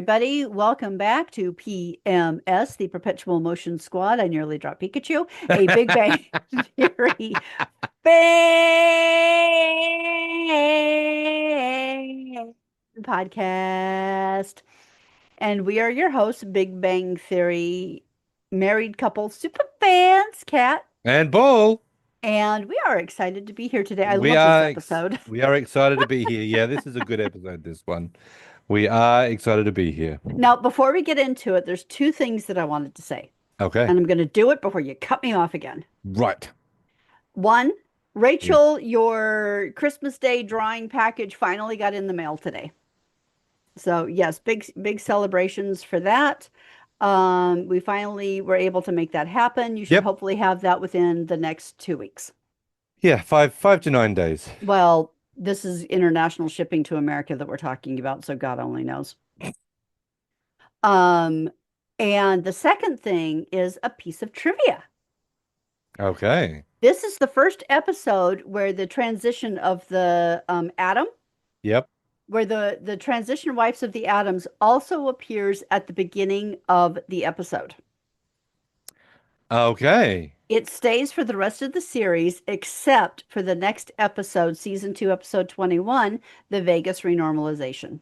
everybody. Welcome back to PMS, the Perpetual Motion Squad. I nearly dropped Pikachu. A Big Bang Theory fan podcast. And we are your hosts, Big Bang Theory married couple super fans, Kat. And Paul, And we are excited to be here today. I we love this are episode. we are excited to be here. Yeah, this is a good episode, this one. We are excited to be here. Now, before we get into it, there's two things that I wanted to say. Okay. And I'm going to do it before you cut me off again. Right. One, Yeah. Rachel, your Christmas Day drawing package finally got in the mail today. So yes, big celebrations for that. We finally were able to make that happen. You should Yep. hopefully have that within the next 2 weeks. Yeah, five to 9 days. Well, this is international shipping to America that we're talking about, so God only knows. Um, and the second thing is a piece of trivia. Okay. This is the first episode where the transition of the atom, Yep. where the transition wipes of the atoms also appears at the beginning of the episode. Okay. It stays for the rest of the series, except for the next episode, season 2, episode 21, the Vegas renormalization.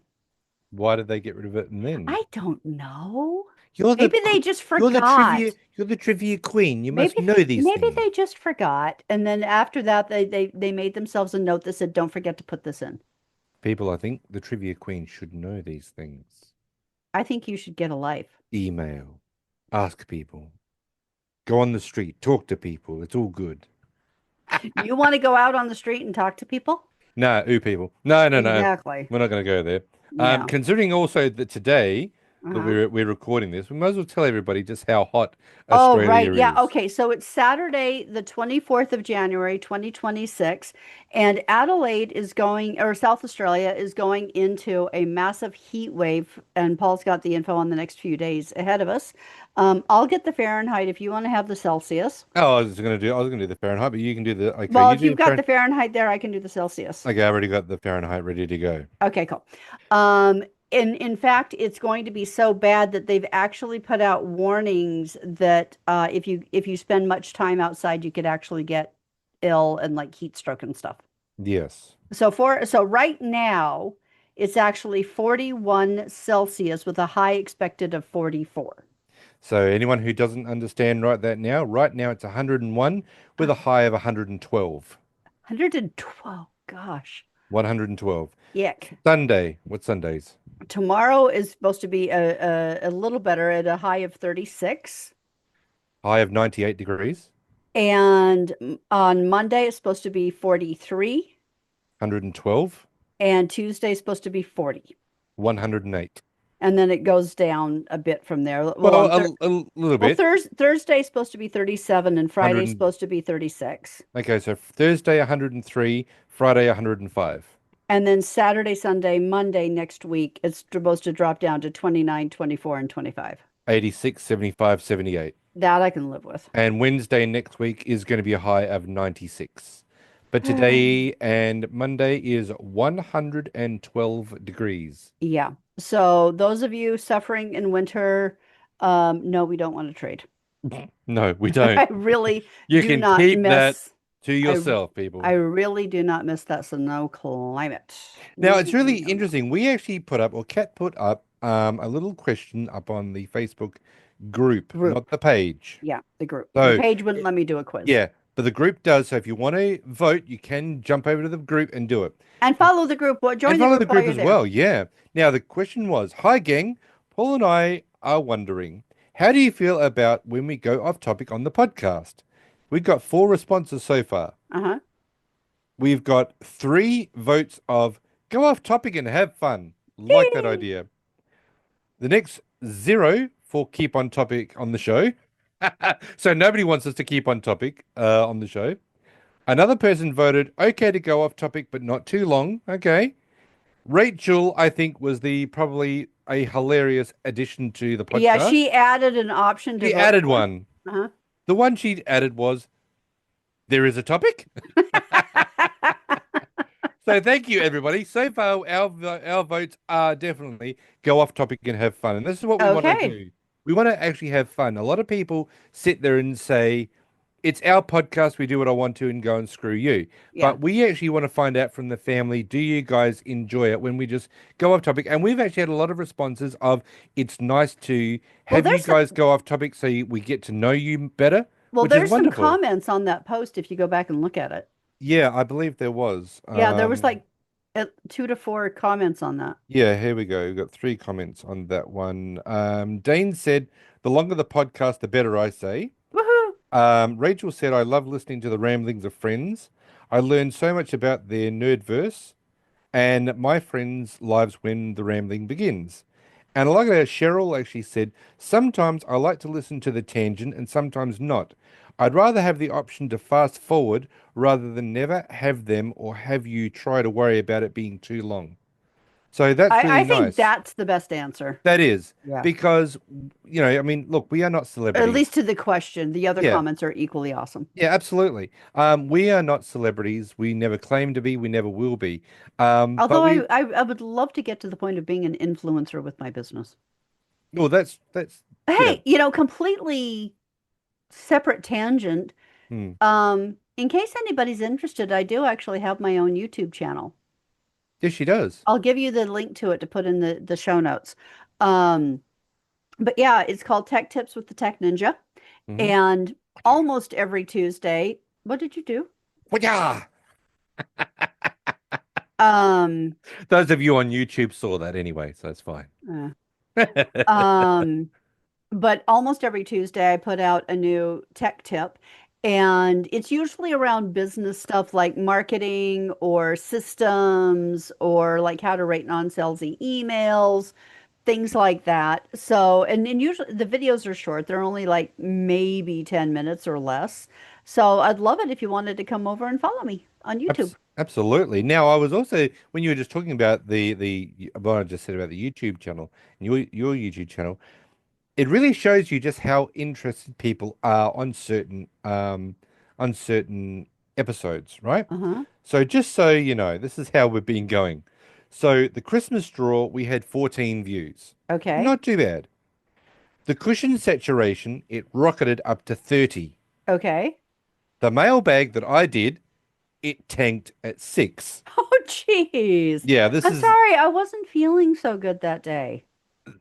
Why did they get rid of it and then? I don't know. You're the Maybe they just you're the forgot. trivia queen. You must Maybe know these maybe things. they just forgot. And then after that, they made themselves a note that said, "Don't forget to put this in." People, I think the trivia queen should know these things. I think you should get a life. Email. Ask people. Go on the street. Talk to people. It's all good. You want to go out on the street and talk to people? No, people. No, no, no. Exactly. We're not going to go there. Yeah. Considering also that today that Uh-huh. we're recording this, we might as well tell everybody just how hot Oh, right. Australia Yeah. is. Okay. So it's Saturday, the 24th of January, 2026, and Adelaide is going, or South Australia is going into a massive heat wave. And Paul's got the info on the next few days ahead of us. I'll get the Fahrenheit if you want to have the Celsius. Oh, I was gonna do the Fahrenheit, but you can do the okay. Well, You if do you've the got the Fahrenheit. Fahrenheit there, I can do the Celsius. Okay, I already got the Fahrenheit ready to go. Okay, cool. In fact, it's going to be so bad that they've actually put out warnings that if you spend much time outside, you could actually get ill and like heat stroke and stuff. Yes. So right now, it's actually 41 Celsius with a high expected of 44. So anyone who doesn't understand right now it's 101 with a high of 112. 112. Gosh. 112. Yuck. Sunday. What Sundays? Tomorrow is supposed to be a little better at a high of 36. High of 98 degrees. And on Monday, it's supposed to be 43. 112. And Tuesday is supposed to be 40. 108. And then it goes down a bit from there. Well, a little well, bit. Thursday is supposed to be 37 and Friday is 100. supposed to be 36. Okay, so Thursday 103, Friday 105. And then Saturday, Sunday, Monday next week, it's supposed to drop down to 29, 24, and 25. 86, 75, 78. That I can live with. And Wednesday next week is going to be a high of 96. But today and Monday is 112 degrees. Yeah. So those of you suffering in winter, no, we don't want to trade. No, we I don't. really You do can not keep that miss. to yourself, people. I really do not miss that snow climate. Now, it's really No. interesting. We actually put up, or Kat put up, a little question up on the Facebook group, not the page. Yeah, the group. So, The page wouldn't let me do a quiz. Yeah, but the group does. So if you want to vote, you can jump over to the group and do it. And follow the group. Join And the follow group the while group you're as there. well. Yeah. Now, the question was, hi, gang. Paul and I are wondering, how do you feel about when we go off topic on the podcast? We've got 4 responses so far. Uh-huh. We've got 3 votes of go off topic and have fun. Like that idea. The next 0 for keep on topic on the show. So nobody wants us to keep on topic on the show. Another person voted okay to go off topic, but not too long. Okay. Rachel, I think, was probably a hilarious addition to the podcast. Yeah, she added an option to She vote added for. one. Uh-huh. The one she added was, there is a topic. So thank you, everybody. So far, our votes are definitely go off topic and have fun, and this is what we want to Okay. do. We want to actually have fun. A lot of people sit there and say, "It's our podcast. We do what I want to, and go and screw you." Yeah. But we actually want to find out from the family, do you guys enjoy it when we just go off topic? And we've actually had a lot of responses of it's nice to Well, have you there's some guys go off topic so we get to know you better, well, which is there's some wonderful. comments on that post if you go back and look at it. Yeah, I believe there was. Yeah, there was like 2 to 4 comments on that. Yeah, here we go. We've got three comments on that one. Dane said, the longer the podcast, the better, I say. Woohoo! Rachel said, I love listening to the ramblings of friends. I learned so much about their nerdverse and my friends' lives when the rambling begins. And I like that Cheryl actually said, sometimes I like to listen to the tangent and sometimes not. I'd rather have the option to fast forward rather than never have them or have you try to worry about it being too long. So that's I really think nice. that's the best answer. That is Yeah. because, I mean, look, we are not At least celebrities. to the question. The other Yeah, comments are equally awesome. yeah, absolutely. We are not celebrities. We never claim to be. We never will be. But Although we, I would love to get to the point of being an influencer with my business. well, that's, yeah. Hey, completely separate tangent. Hmm. In case anybody's interested, I do actually have my own YouTube channel. Yes, she does. I'll give you the link to it to put in the show notes. Um, but yeah, it's called Tech Tips with the Tech Ninja. Hmm. And almost every Tuesday, what did you do? Well, yeah. Um, Those of you on YouTube saw that anyway, so it's fine. uh, um, but almost every Tuesday I put out a new tech tip. And it's usually around business stuff like marketing or systems or like how to write non-salesy emails, things like that. So, and usually the videos are short. They're only like maybe 10 minutes or less. So I'd love it if you wanted to come over and follow me on YouTube. Absolutely. Now, I was also when you were just talking about the what I just said about the YouTube channel and your YouTube channel, it really shows you just how interested people are on certain episodes, right? Uh-huh. So just so you know, this is how we've been going. So the Christmas draw, we had 14 views. Okay. Not too bad. The cushion saturation, it rocketed up to 30. Okay. The mailbag that I did, it tanked at 6. Oh, jeez. Yeah, this I'm is sorry. I wasn't feeling so good that day.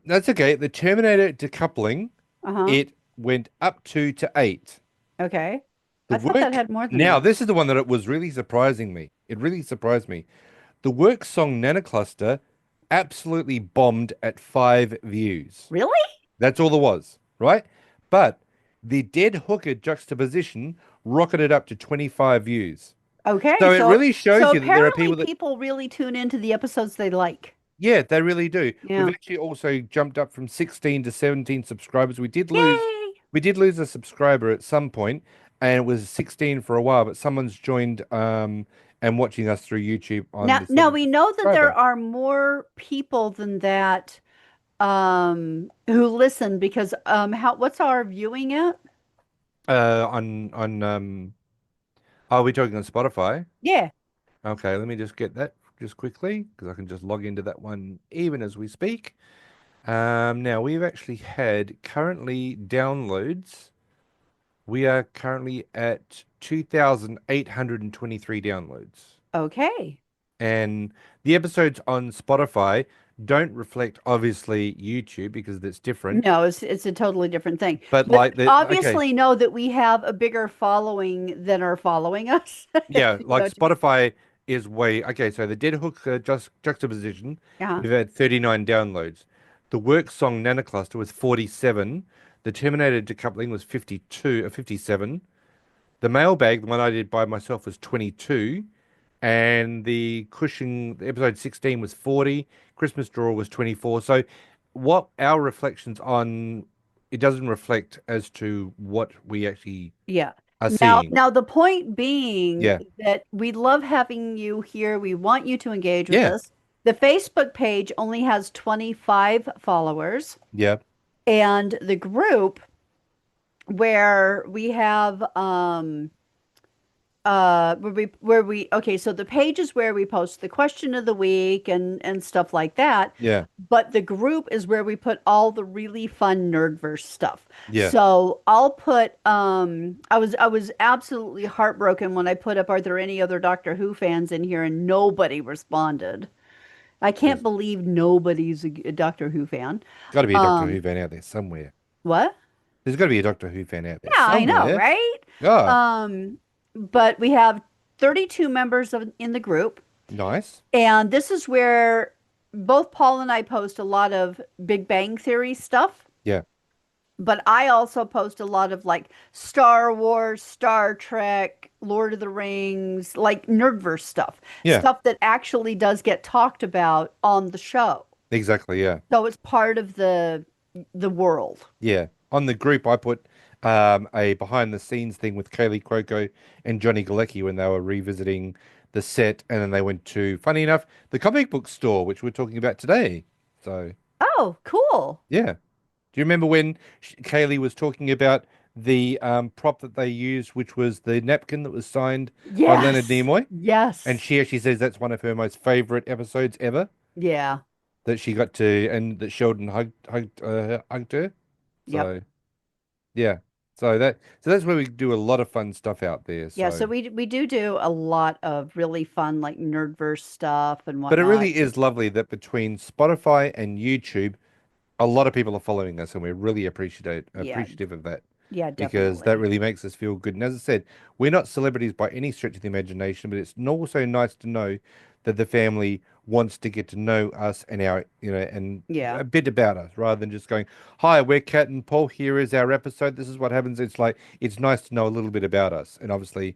that's okay. The Terminator decoupling, Uh-huh. it went up to 8. Okay. The I thought that work had more than now, that. this is the one that it was really surprising me. It really surprised me. The work song Nanocluster absolutely bombed at 5 views. Really? That's all there was, right? But the dead hooker juxtaposition rocketed up to 25 views. Okay. So it So really so shows you that there are apparently people that, people really tune into the episodes they like. yeah, they really do. We've Yeah. actually also jumped up from 16 to 17 subscribers. Yay. We did lose a subscriber at some point, and it was 16 for a while, but someone's joined and watching us through YouTube on Now, the now 17th we know that there subscriber. are more people than that who listen because what's our viewing at? On are we talking on Spotify? Yeah. Okay, let me just get that just quickly because I can just log into that one even as we speak. Now we've actually had currently downloads. We are currently at 2,823 downloads. Okay. And the episodes on Spotify don't reflect obviously YouTube because that's different. No, it's a totally different thing. But But like the okay, obviously know that we have a bigger following than are following us. yeah, You like know, Spotify is way okay. So the Dead Hook just juxtaposition, yeah. we've had 39 downloads. The work song Nanocluster was 47. The Terminator decoupling was 52 or 57. The mailbag, the one I did by myself, was 22. And the Cushing episode 16 was 40. Christmas Draw was 24. So what our reflections on it doesn't reflect as to what we actually Yeah. are Now, seeing. now the point being Yeah. that we love having you here. We want you to engage with Yeah. us. The Facebook page only has 25 followers, Yeah. and the group where we have where we okay, so the page is where we post the question of the week and stuff like that, Yeah. but the group is where we put all the really fun nerdverse stuff. Yeah. So I'll put I was absolutely heartbroken when I put up, are there any other Doctor Who fans in here, and nobody responded. I can't There's believe nobody's a Doctor Who fan. got to be a Doctor Who um fan out there somewhere. what? There's got to be a Doctor Who fan out there Yeah, I know, somewhere. right? Ah, But we have 32 members in the group. nice. And this is where both Paul and I post a lot of Big Bang Theory stuff, Yeah. but I also post a lot of like Star Wars, Star Trek, Lord of the Rings, like nerdverse stuff, Yeah. stuff that actually does get talked about on the show. Exactly. Yeah. So it's part of the world. Yeah. On the group, I put a behind the scenes thing with Kaylee Cuoco and Johnny Galecki when they were revisiting the set, and then they went to, funny enough, the comic book store, which we're talking about today. So, Oh, cool. yeah. Do you remember when Kaylee was talking about the prop that they used, which was the napkin that was signed by Leonard Yes. Nimoy? And Yes. she actually says that's one of her most favorite episodes ever Yeah. that she got to, and that Sheldon hugged her. Yep. So. Yeah. So that's where we do a lot of fun stuff out there. Yeah, so So, we do a lot of really fun like nerdverse stuff and but it whatnot. really is lovely that between Spotify and YouTube, a lot of people are following us, and we're really Yeah, appreciative of that yeah, because that definitely. really makes us feel good. And as I said, we're not celebrities by any stretch of the imagination, but it's also nice to know that the family wants to get to know us and our, and Yeah. a bit about us rather than just going, "Hi, we're Kat and Paul. Here is our episode. This is what happens." It's like it's nice to know a little bit about us, and obviously,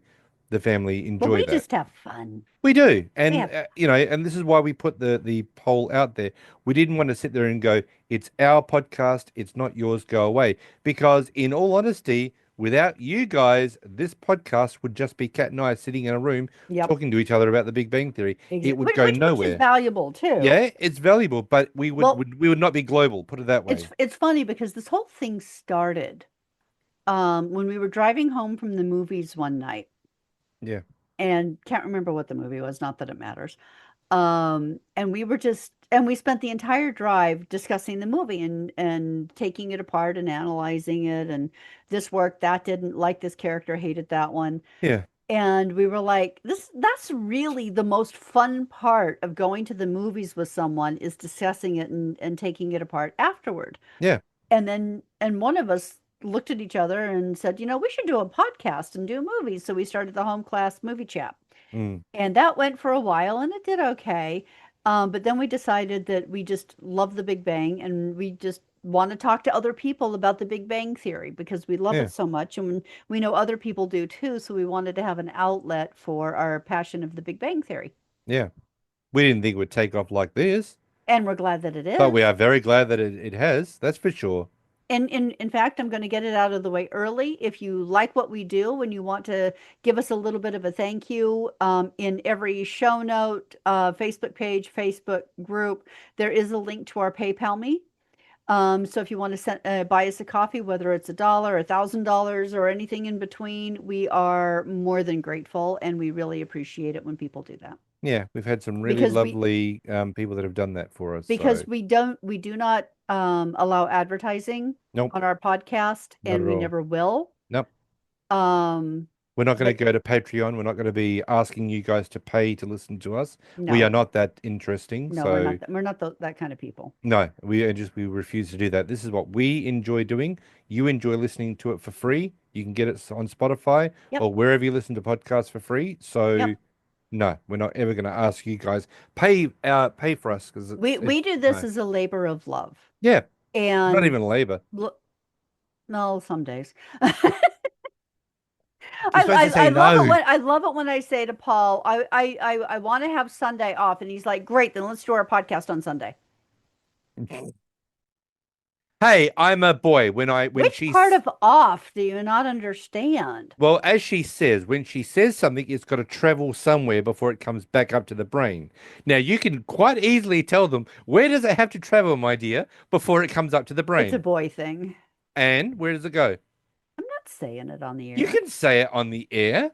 the family Well, enjoy we that. just have fun. We do. We And have and this is why we put the poll out there. We didn't want to sit there and go, it's our podcast, it's not yours, go away. Because in all honesty, without you guys, this podcast would just be Kat and I sitting in a room Yep. talking to each other about the Big Bang Theory. It would go Which is nowhere. valuable too. Yeah, it's valuable, but Well, we would not be global, put it that it's way. it's funny because this whole thing started when we were driving home from the movies one night, Yeah. and can't remember what the movie was, not that it matters. And we spent the entire drive discussing the movie and taking it apart and analyzing it, and this worked, that didn't, like this character, hated that one. Yeah. And we were like, that's really the most fun part of going to the movies with someone, is discussing it and taking it apart afterward. Yeah. And one of us looked at each other and said, we should do a podcast and do movies. So we started the home class movie chat. Mm. And that went for a while and it did okay. But then we decided that we just love the Big Bang and we just want to talk to other people about the Big Bang Theory because we love Yeah. it so much. And we know other people do too. So we wanted to have an outlet for our passion of the Big Bang Theory. Yeah. We didn't think it would take off like this, And we're glad that it but we is. are very glad that it has. That's for sure. And in fact, I'm going to get it out of the way early. If you like what we do and you want to give us a little bit of a thank you, in every show note, Facebook page, Facebook group, there is a link to our PayPal me. So if you want to buy us a coffee, whether it's $1, $1,000, or anything in between, we are more than grateful, and we really appreciate it when people do that. Yeah, we've had some really Because we lovely people that have done that for us. So, because we do not allow advertising nope, on our podcast, not and at we all. never will. Nope. Um, We're not going but to go to Patreon. We're not going to be asking you guys to pay to listen to us. We are no, not that interesting. no, we're So, not we're not that kind of people. no, we refuse to do that. This is what we enjoy doing. You enjoy listening to it for free. You can get it on Spotify Yep, or wherever you listen to podcasts for free. So, yep. no, we're not ever going to ask you guys pay for us because We do this no. as a labor of love, Yeah, not and even labor. no, some days. You're supposed to say no. I love it when I say to Paul, I want to have Sunday off, and he's like, "Great, then let's do our podcast on Sunday." Hey, I'm a boy. When Which part she's of off do you not understand? well, as she says, when she says something, it's got to travel somewhere before it comes back up to the brain. Now, you can quite easily tell them, where does it have to travel, my dear, before it comes up to the It's a brain? boy thing. And where does it go? I'm not saying it on the You air. can say it on the air.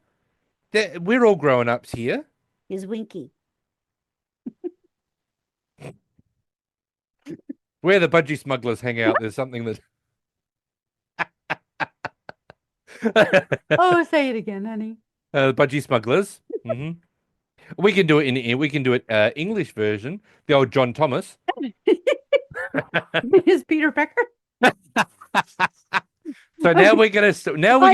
We're all grown ups here. Is Winky. Where the budgie smugglers hang out, there's something that Oh, say it again, honey. the budgie smugglers. We can do it in we can do it English version, the old John Thomas. Is Peter Pecker? So now we're I gonna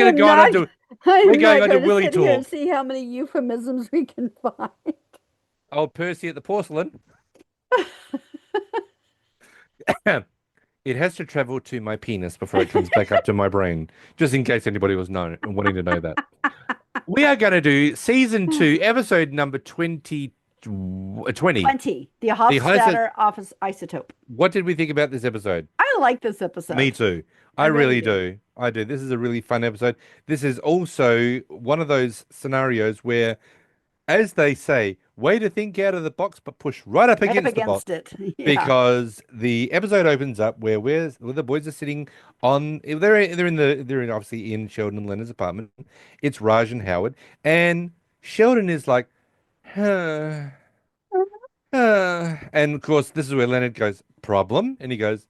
am go on not. to I we're am going not on to going to Willie sit here and talk. see how many euphemisms we can find. Old Percy at the porcelain. It has to travel to my penis before it comes back up to my brain, just in case anybody was wanting to know that. We are going to do season 2, episode number 20. 20. The The highest. Hofstadter office isotope. What did we think about this episode? I like this Me episode. too. I I really really do. do. I do. This is a really fun episode. This is also one of those scenarios where, as they say, way to think out of the box, but push right up Right up against the box. against it. Yeah. Because the episode opens up where the boys are sitting on they're in obviously in Sheldon and Leonard's apartment. It's Raj and Howard, and Sheldon is like, huh, and of course this is where Leonard goes, problem, and he goes,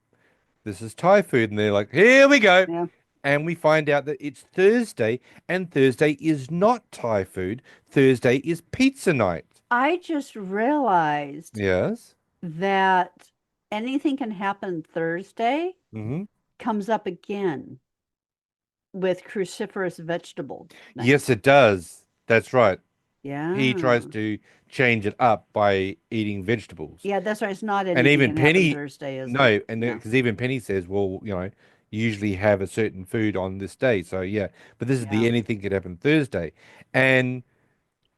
this is Thai food, and they're like, here we go. Yeah. And we find out that it's Thursday, and Thursday is not Thai food. Thursday is pizza night. I just realized Yes. that anything can happen Thursday hmm comes up again with cruciferous vegetable night. Yes, it does. That's right. He tries Yeah. to change it up by eating vegetables. Yeah, that's right. It's not And anything even can happen Penny, Thursday, is it? no, and No. because even Penny says, well, usually have a certain food on this day. So yeah, but this is Yeah. the anything could happen Thursday. And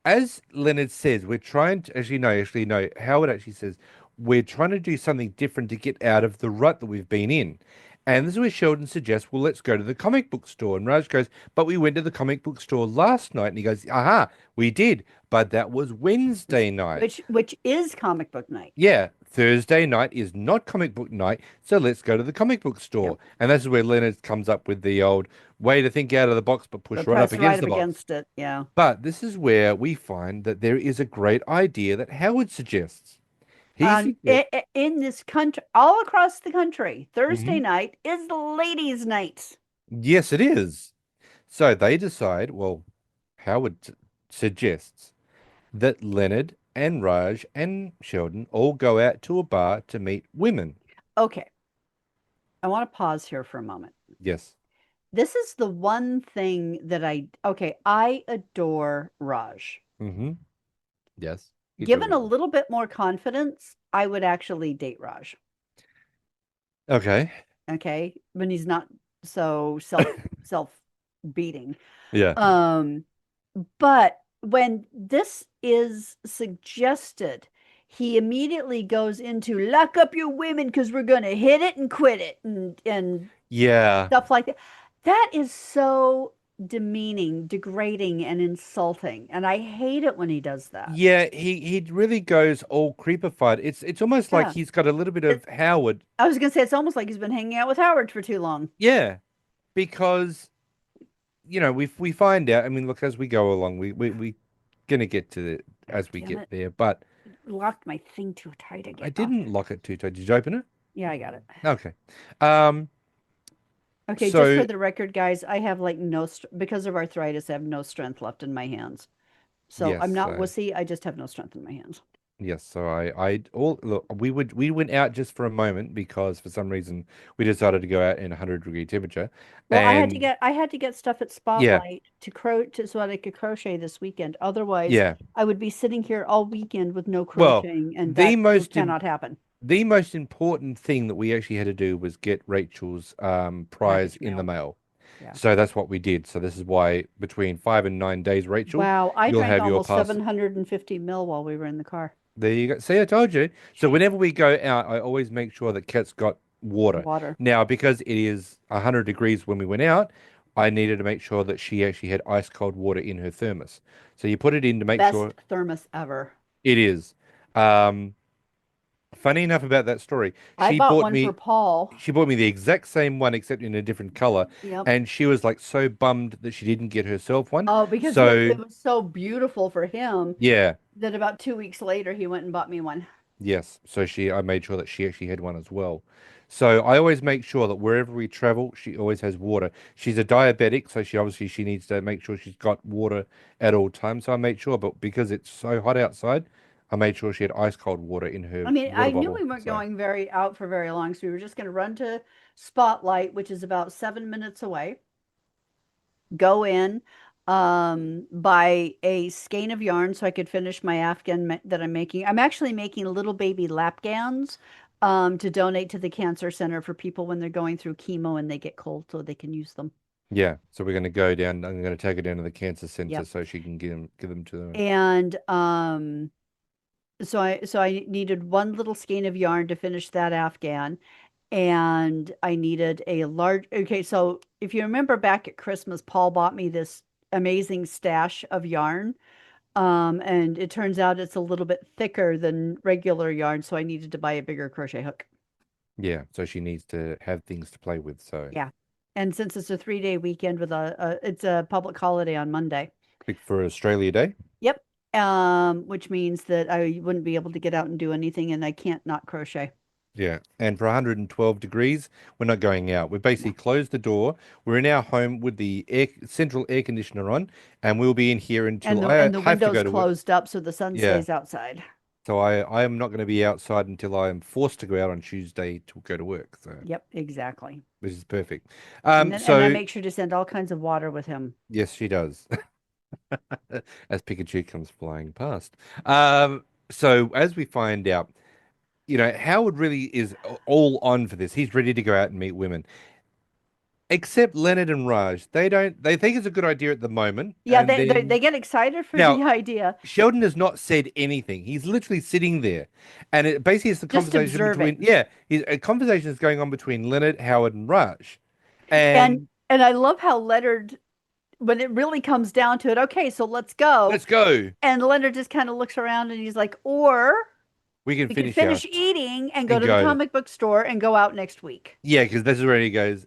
as Leonard says, we're trying to actually no, Howard actually says we're trying to do something different to get out of the rut that we've been in. And this is where Sheldon suggests, well, let's go to the comic book store. And Raj goes, but we went to the comic book store last night. And he goes, aha, we did, but that was Wednesday night. Which is comic book night. Yeah, Thursday night is not comic book night, so let's go to the comic book store. Yep. And this is where Leonard comes up with the old way to think out of the box, but push But right up press right against up the box. against it. Yeah. But this is where we find that there is a great idea that Howard suggests. He suggests, In this country, all across the country, Thursday Mhm. night is ladies' night. Yes, it is. So they decide, well, Howard suggests that Leonard and Raj and Sheldon all go out to a bar to meet women. Okay. I want to pause here for a moment. Yes. This is the one thing that I adore Raj. Mm-hmm. Yes. He Given a totally does. little bit more confidence, I would actually date Raj. Okay. Okay. When he's not so self beating. Yeah. But when this is suggested, he immediately goes into lock up your women because we're going to hit it and quit it and Yeah. stuff like that. That is so demeaning, degrading, and insulting. And I hate it when he does that. Yeah, he really goes all creepified. It's almost like Yeah. he's got a little bit of Howard. I was going to say it's almost like he's been hanging out with Howard for too long. Yeah. Because we find out, I mean, look, as we go along, we gonna get to it as we Damn get it. there, but Locked my thing too tight again. I didn't lock it too tight. Did you open it? Yeah, I got it. Okay. Um, Okay, just so for the record, guys, I have like because of arthritis, I have no strength left in my hands. So yes, I'm not so wussy. I just have no strength in my hands. yes, so I all look, we went out just for a moment because for some reason we decided to go out in 100-degree temperature, Well, and I had to get stuff at yeah, Spotlight so that I could crochet this weekend. Otherwise, yeah. I would be sitting here all weekend with no Well, crocheting, and the that just most cannot happen. the most important thing that we actually had to do was get Rachel's prize Package in the mail. mail. Yeah. So that's what we did. So this is why between 5 and 9 days, Rachel, Wow, I you'll drank have your almost parcel. 750 ml while we were in the car. There you go. See, I told you. So whenever we go out, I always make sure that Kat's got water. Water. Now, because it is 100 degrees when we went out, I needed to make sure that she actually had ice cold water in her thermos. So you put it in to make Best sure thermos ever. it is. Funny enough about that story, I she bought bought one for me Paul. she bought me the exact same one except in a different color, Yep. and she was like so bummed that she didn't get herself one. Oh, because So it was so beautiful for him yeah, that about 2 weeks later he went and bought me one. yes. So I made sure that she actually had one as well. So I always make sure that wherever we travel, she always has water. She's a diabetic, so she needs to make sure she's got water at all times. So I made sure, but because it's so hot outside, I made sure she had ice cold water in I her mean, I water knew bottle. we weren't So going very out for very long, so we were just going to run to Spotlight, which is about 7 minutes away. Go in, buy a skein of yarn so I could finish my that I'm making. I'm actually making little baby lap gowns, to donate to the cancer center for people when they're going through chemo and they get cold so they can use them. yeah, so we're going to go down. I'm going to take her down to the cancer center Yep. so she can give them to them. And so I needed one little skein of yarn to finish that Afghan, and I needed a large. Okay, so if you remember back at Christmas, Paul bought me this amazing stash of yarn. And it turns out it's a little bit thicker than regular yarn, so I needed to buy a bigger crochet hook. Yeah, so she needs to have things to play with. So Yeah. And since it's a 3-day weekend with it's a public holiday on Monday. big for Australia Day. Yep. Which means that I wouldn't be able to get out and do anything, and I can't not crochet. Yeah, and for 112 degrees, we're not going out. We basically No. closed the door. We're in our home with the central air conditioner on, and we'll be in here And until the I and the have to window's go to work. closed up so the sun Yeah, stays outside. so I am not going to be outside until I am forced to go out on Tuesday to go to work. So Yep, exactly. this is perfect. And I So make sure to send all kinds of water with him. yes, she does. As Pikachu comes flying past. So as we find out, Howard really is all on for this. He's ready to go out and meet women. Except Leonard and Raj. They think it's a good idea at the moment. Yeah, And they then get excited for now the idea, Sheldon has not said anything. He's literally sitting there. And it basically is the just conversation between, observing. yeah, a conversation is going on between Leonard, Howard, and Raj. And And and I love how Leonard, when it really comes down to it, okay, so let's go. let's go. And Leonard just kind of looks around and he's like, or We can we could finish our finish eating and go and to the go. comic book store and go out next week. Yeah, because this is where he goes.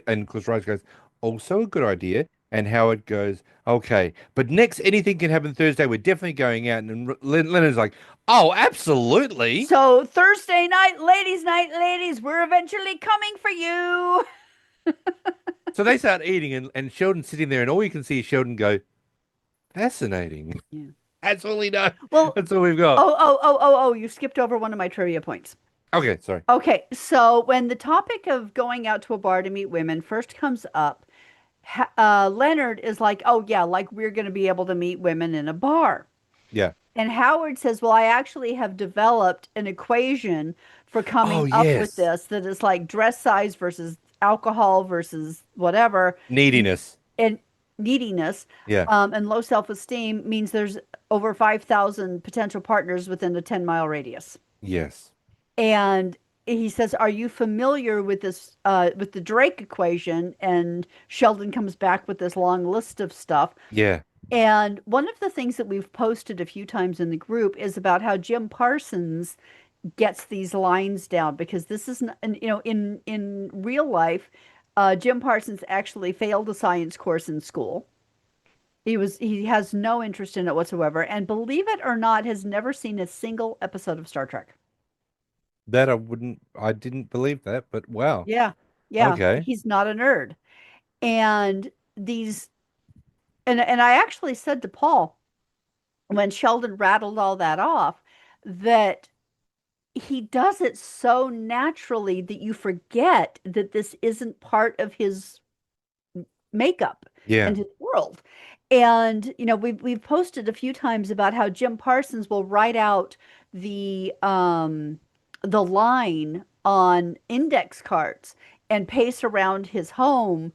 And of course, Raj goes, also a good idea. And Howard goes, okay, but next anything can happen Thursday. We're definitely going out. And Leonard's like, oh, absolutely. So Thursday night, ladies, we're eventually coming for you. So they start eating, and Sheldon's sitting there, and all you can see is Sheldon go, fascinating. Yeah. That's all he knows. Well, That's all we've got. oh, you skipped over one of my trivia points. Okay, sorry. Okay, so when the topic of going out to a bar to meet women first comes up, Leonard is like, oh, yeah, like we're going to be able to meet women in a bar. Yeah. And Howard says, well, I actually have developed an equation for Oh, coming up with yes. this that is like dress size versus alcohol versus whatever, Neediness. and neediness, Yeah. and low self-esteem means there's over 5,000 potential partners within a 10-mile radius. Yes. And he says, are you familiar with this, with the Drake equation? And Sheldon comes back with this long list of stuff. Yeah. And one of the things that we've posted a few times in the group is about how Jim Parsons gets these lines down, because this is not, in real life, Jim Parsons actually failed a science course in school. He has no interest in it whatsoever, and believe it or not, has never seen a single episode of Star Trek. I didn't believe that, but wow. Yeah, yeah, Okay. he's not a nerd. And these, and I actually said to Paul when Sheldon rattled all that off that he does it so naturally that you forget that this isn't part of his makeup Yeah. and his world. And we've posted a few times about how Jim Parsons will write out the line on index cards and pace around his home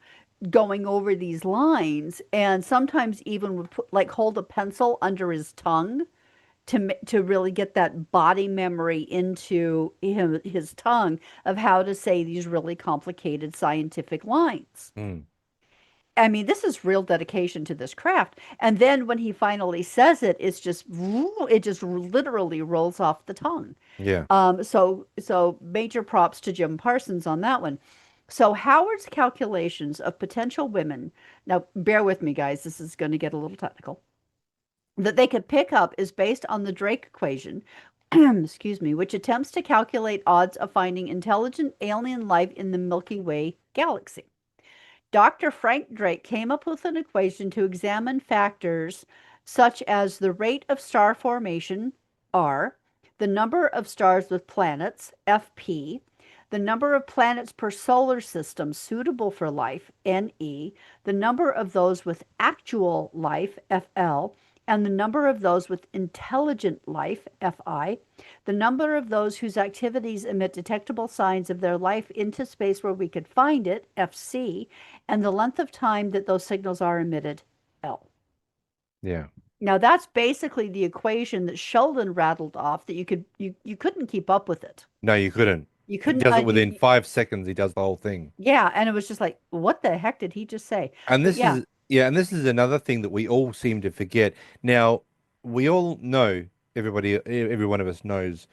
going over these lines, and sometimes even would put, like, hold a pencil under his tongue to really get that body memory into his tongue of how to say these really complicated scientific lines. Mm. I mean, this is real dedication to this craft. And then when he finally says it, it's just it just literally rolls off the tongue. Yeah. So major props to Jim Parsons on that one. So Howard's calculations of potential women, now bear with me, guys, this is going to get a little technical, that they could pick up is based on the Drake equation, excuse me, which attempts to calculate odds of finding intelligent alien life in the Milky Way galaxy. Dr. Frank Drake came up with an equation to examine factors such as the rate of star formation, R, the number of stars with planets, FP, the number of planets per solar system suitable for life, NE, the number of those with actual life, FL, and the number of those with intelligent life, FI, the number of those whose activities emit detectable signs of their life into space where we could find it, FC, and the length of time that those signals are emitted, L. Yeah. Now that's basically the equation that Sheldon rattled off that you couldn't keep up with it. No, you couldn't. You He couldn't does it within 5 seconds. He does the whole thing. yeah, and it was just like, what the heck did he just say? And But this yeah, is, yeah, and this is another thing that we all seem to forget. Now, we all know, every one of us knows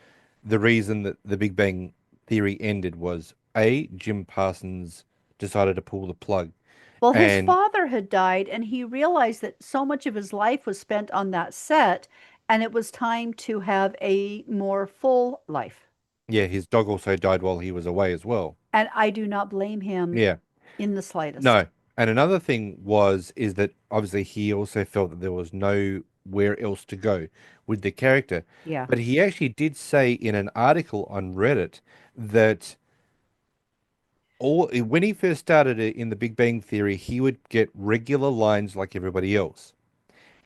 the reason that the Big Bang Theory ended was A, Jim Parsons decided to pull the plug. well, his And father had died, and he realized that so much of his life was spent on that set, and it was time to have a more full life. yeah, his dog also died while he was away as well. And I do not blame him Yeah. in the slightest. No. And another thing is that obviously he also felt that there was nowhere else to go with the character. Yeah, But he actually did say in an article on Reddit that all when he first started it in the Big Bang Theory, he would get regular lines like everybody else.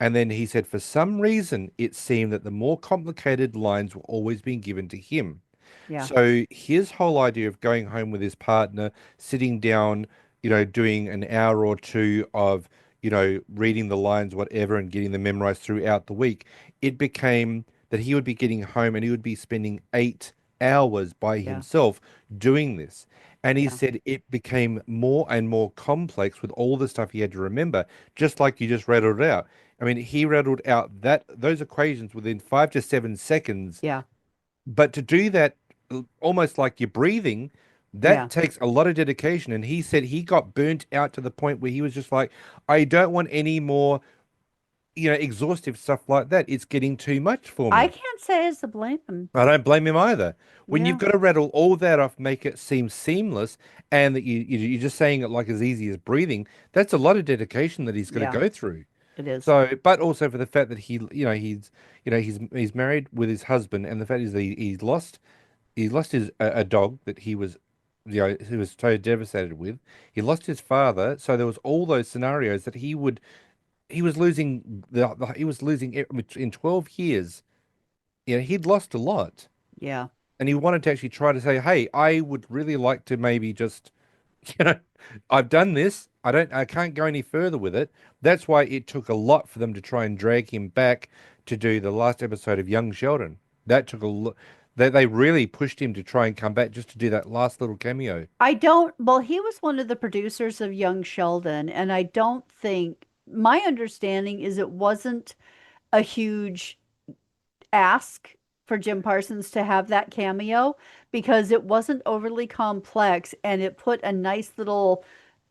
And then he said for some reason it seemed that the more complicated lines were always being given to him. yeah, So his whole idea of going home with his partner, sitting down, doing an hour or two of, reading the lines, whatever, and getting them memorized throughout the week, it became that he would be getting home and he would be spending 8 hours by yeah, himself doing this. And he yeah. said it became more and more complex with all the stuff he had to remember, just like you just rattled out. I mean, he rattled out those equations within 5 to 7 seconds, Yeah, but to do that almost like you're breathing, that yeah. takes a lot of dedication. And he said he got burnt out to the point where he was just like, I don't want any more, exhaustive stuff like that. It's getting too much for I me. can't say as to blame him. I don't blame him either. When you've Yeah, got to rattle all that off, make it seem seamless, and that you're just saying it like as easy as breathing, that's a lot of dedication that he's got to yeah, go through. it is. So, but also for the fact that he's married with his husband, and the fact is that he lost his a dog that he was so devastated with. He lost his father, so there was all those scenarios that he was losing he was losing in 12 years. He'd lost a lot, Yeah. and he wanted to actually try to say, "Hey, I would really like to maybe just, you know, I've done this. I can't go any further with it." That's why it took a lot for them to try and drag him back to do the last episode of Young Sheldon. That took a lot. They really pushed him to try and come back just to do that last little cameo. I don't, well, he was one of the producers of Young Sheldon, and I don't think, my understanding is it wasn't a huge ask for Jim Parsons to have that cameo because it wasn't overly complex and it put a nice little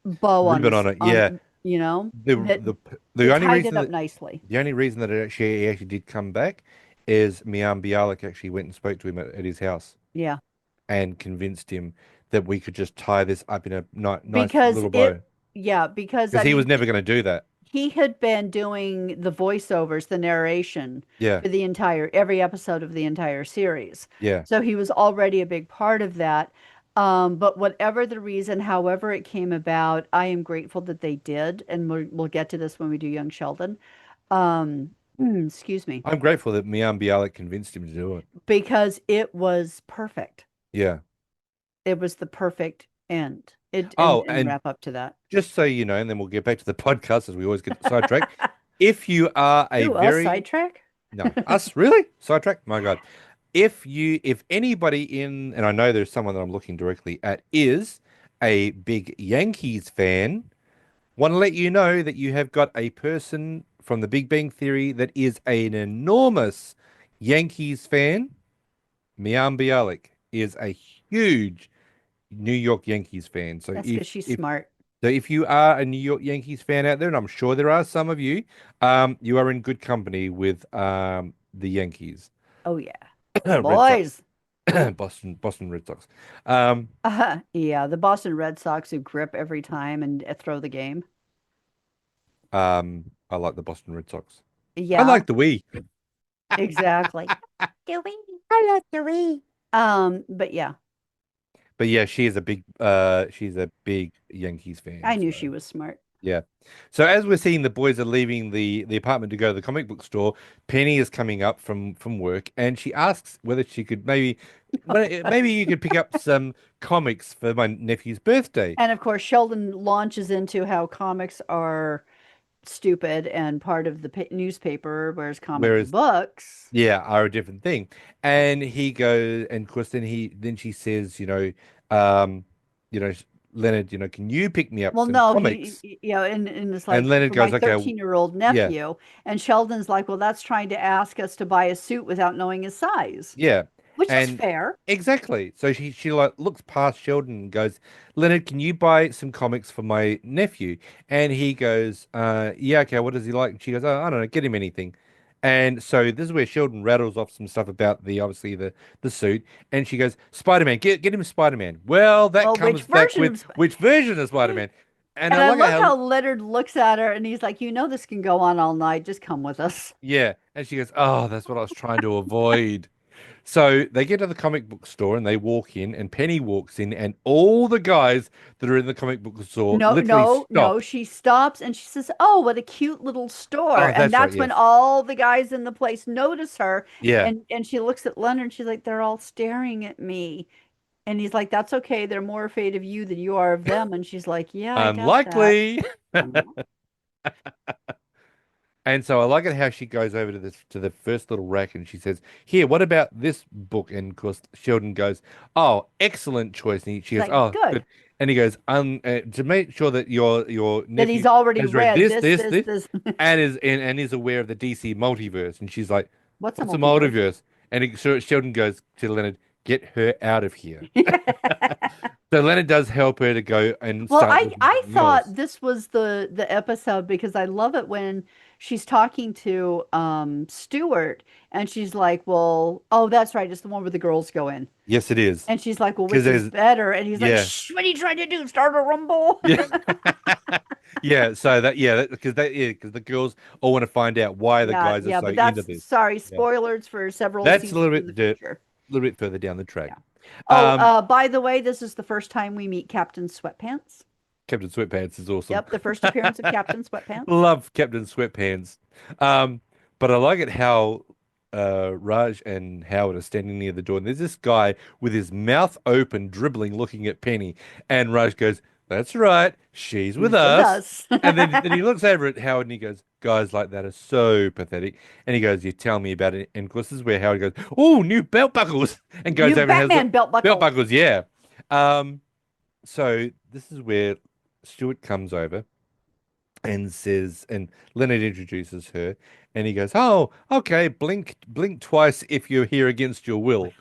bow on Ribbon this on it, yeah. on, you know, The that the the it only tied it reason up that nicely. the only reason that he actually did come back is Mian Bialik actually went and spoke to him at his house Yeah. and convinced him that we could just tie this up in a nice Because little it, bow yeah, because because I he was mean, never going to do that. he had been doing the voiceovers, the narration Yeah, for every episode of the entire series. yeah. So he was already a big part of that. But whatever the reason, however it came about, I am grateful that they did, and we'll get to this when we do Young Sheldon. Excuse me, I'm grateful that Mian Bialik convinced him to do it. because it was perfect. Yeah. It was the perfect end. It Oh, and and wrap up to that. just so you know, and then we'll get back to the podcast as we always get sidetracked. If you are a Ooh, a very sidetrack? No, us really sidetracked. My God, if anybody and I know there's someone that I'm looking directly at is a big Yankees fan, Want to let you know that you have got a person from the Big Bang Theory that is an enormous Yankees fan. Mian Bialik is a huge New York Yankees fan. So That's because if she's if smart. so if you are a New York Yankees fan out there, and I'm sure there are some of you, you are in good company with the Yankees, Oh yeah, the Red Sox, boys. Ooh. Boston Red Sox. Um, Yeah, the Boston Red Sox who grip every time and throw the game. I like the Boston Red Sox. I Yeah, like the Wii. exactly. Dewey. I like the Wii. But yeah, But yeah, she's a big Yankees I fan. knew So she was smart. yeah. So as we're seeing the boys are leaving the apartment to go to the comic book store, Penny is coming up from work and she asks whether she could maybe you could pick up some comics for my nephew's birthday. And of course, Sheldon launches into how comics are stupid and part of the newspaper, whereas comic Whereas books. yeah, are a different thing. And he goes, and of course, then she says, um, you know, Leonard, can you pick me up Well, some no, comics? and it's And like Leonard for my goes, okay, 13-year-old yeah, nephew. And Sheldon's like, well, that's trying to ask us to buy a suit without knowing his size, yeah, which is and fair. exactly. So she like looks past Sheldon and goes, Leonard, can you buy some comics for my nephew? And he goes, yeah, okay, what does he like? And she goes, oh, I don't know, get him anything. And so this is where Sheldon rattles off some stuff about obviously the suit, and she goes, Spider-Man, get him Spider-Man. Well, that Well, which comes back version with of which version of Spider-Man? And And I I like love how how Leonard looks at her and he's like, this can go on all night. Just come with us. yeah, and she goes, oh, that's what I was trying to avoid. So they get to the comic book store and they walk in, and Penny walks in, and all the guys that are in the comic book store No, literally no, no. stop. She stops and she says, "Oh, what a cute little store." Oh, And that's right. that's when Yes. all the guys in the place notice her. Yeah. And she looks at Leonard and she's like, "They're all staring at me." And he's like, "That's okay. They're more afraid of you than you are of them." And she's like, "Yeah, I get that." Unlikely. And so I like it how she goes over to the first little rack and she says, "Here, what about this book?" And of course, Sheldon goes, "Oh, excellent choice." And she She's goes, like, "Oh, good." "Good. And he goes, to make sure that your That he's nephew already has read read this, this, this, this, this, this." and is aware of the DC multiverse." And she's like, What's a "What's a multiverse? multiverse?" And so Sheldon goes to Leonard, "Get her out of here." So Leonard does help her to go and Well, start looking for I something else. thought this was the episode because I love it when she's talking to Stuart and she's like, "Well, oh, that's right, it's the one where the girls go in." Yes, it is. And she's like, "Well, Because which is there's better?" And he's like, yeah. "Shh, what are you trying to do? Start a rumble?" Yeah. Yeah, so because the girls all want to find out why the Yeah, guys are yeah, so but into that's this. sorry, Yeah. spoilers for several That's seasons in the future. a little bit further down the track. Yeah. Oh, Um, by the way, this is the first time we meet Captain Sweatpants. Captain Sweatpants is awesome. Yep, the first appearance of Captain Sweatpants. Love Captain Sweatpants. Um, but I like it how Raj and Howard are standing near the door, and there's this guy with his mouth open, dribbling, looking at Penny, and Raj goes, "That's right, she's with He's with us." us. And then he looks over at Howard and he goes, "Guys like that are so pathetic." And he goes, "You tell me about it." And of course, this is where Howard goes, "Oh, new belt buckles," and goes New over and has the Batman belt belt buckle. buckles. Yeah. So this is where Stuart comes over and says, and Leonard introduces her, and he goes, "Oh, okay, blink twice if you're here against your will."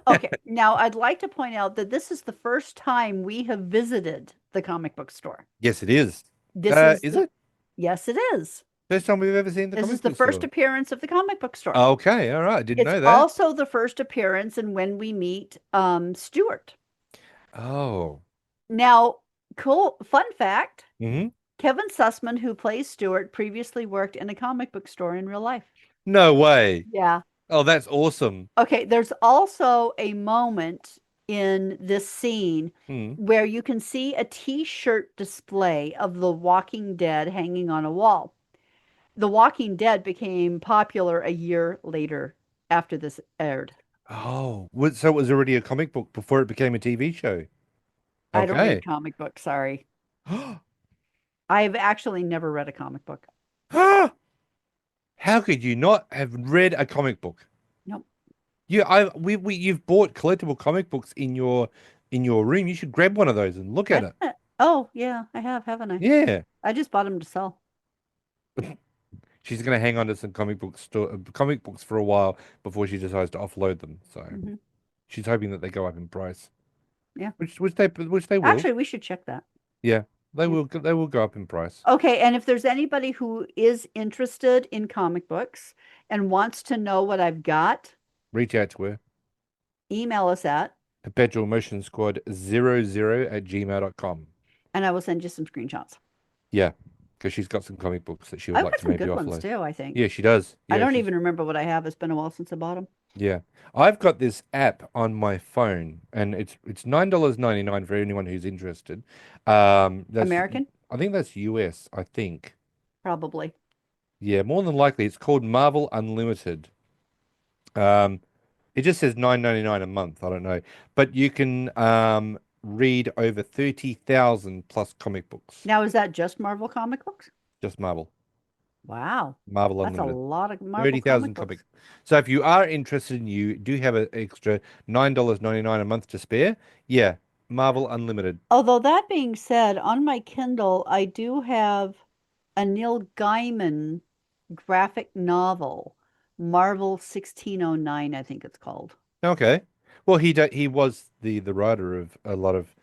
Okay, now I'd like to point out that this is the first time we have visited the comic book store. Yes, it is. This is Is the, it yes, it is. first time we've ever seen the This is comic the book first store? appearance of the comic book store. Okay, all right, didn't It's know that. also the first appearance and when we meet Stuart. Oh, Now, cool fun fact, hmm Kevin Sussman, who plays Stuart, previously worked in a comic book store in real life. no way. Yeah. Oh, that's awesome. Okay, there's also a moment in this scene Hmm. where you can see a t-shirt display of The Walking Dead hanging on a wall. The Walking Dead became popular a year later after this aired. Oh, so it was already a comic book before it became a TV show. I don't read Okay. comic books, sorry. I've actually never read a comic book. How could you not have read a comic book? Nope. You've bought collectible comic books in your room. You should grab one of those and look at it. Oh, yeah, I have, haven't I? Yeah. I just bought them to sell. She's going to hang on to some comic books for a while before she decides to offload them. So Hmm. she's hoping that they go up in price, Yeah. which they will. Actually, we should check that. Yeah, Yeah. they will go up in price. Okay, and if there's anybody who is interested in comic books and wants to know what I've got, Reach out to her. email us at, Perpetual Motion Squad 00 at gmail.com. and I will send you some screenshots. Yeah, because she's got some comic books that she would I've like got to some maybe good ones offload. too, I think. Yeah, she does. I Yeah, don't she's even remember what I have. It's been a while since I bought them. yeah. I've got this app on my phone, and it's $9.99 for anyone who's interested. That's American? I think that's US, I think. Probably. Yeah, more than likely, it's called Marvel Unlimited. Um, it just says 9.99 a month. I don't know, but you can read over 30,000 plus comic books. Now, is that just Marvel comic books? Just Marvel, Wow. Marvel That's a Unlimited. lot of Marvel comic 30,000 comic. books. So if you are interested and you do have an extra $9.99 a month to spare, yeah, Marvel Unlimited. Although that being said, on my Kindle, I do have a Neil Gaiman graphic novel, Marvel 1609, I think it's called. Okay. Well, he was the writer of a lot of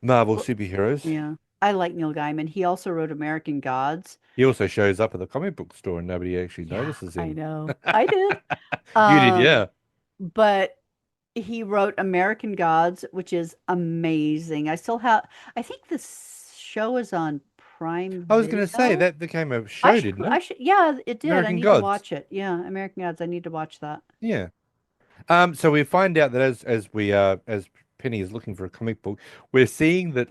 Marvel Well, superheroes. yeah. I like Neil Gaiman. He also wrote American Gods. He also shows up at the comic book store and nobody actually Yeah, notices I him. know. I did. You did, Um, yeah. but he wrote American Gods, which is amazing. I think this show is on Prime I was going to say Video. that became a show, didn't it? Yeah, it did. I American need to Gods. watch it. Yeah, American Gods. I need to watch that. Yeah. So we find out that as Penny is looking for a comic book, we're seeing that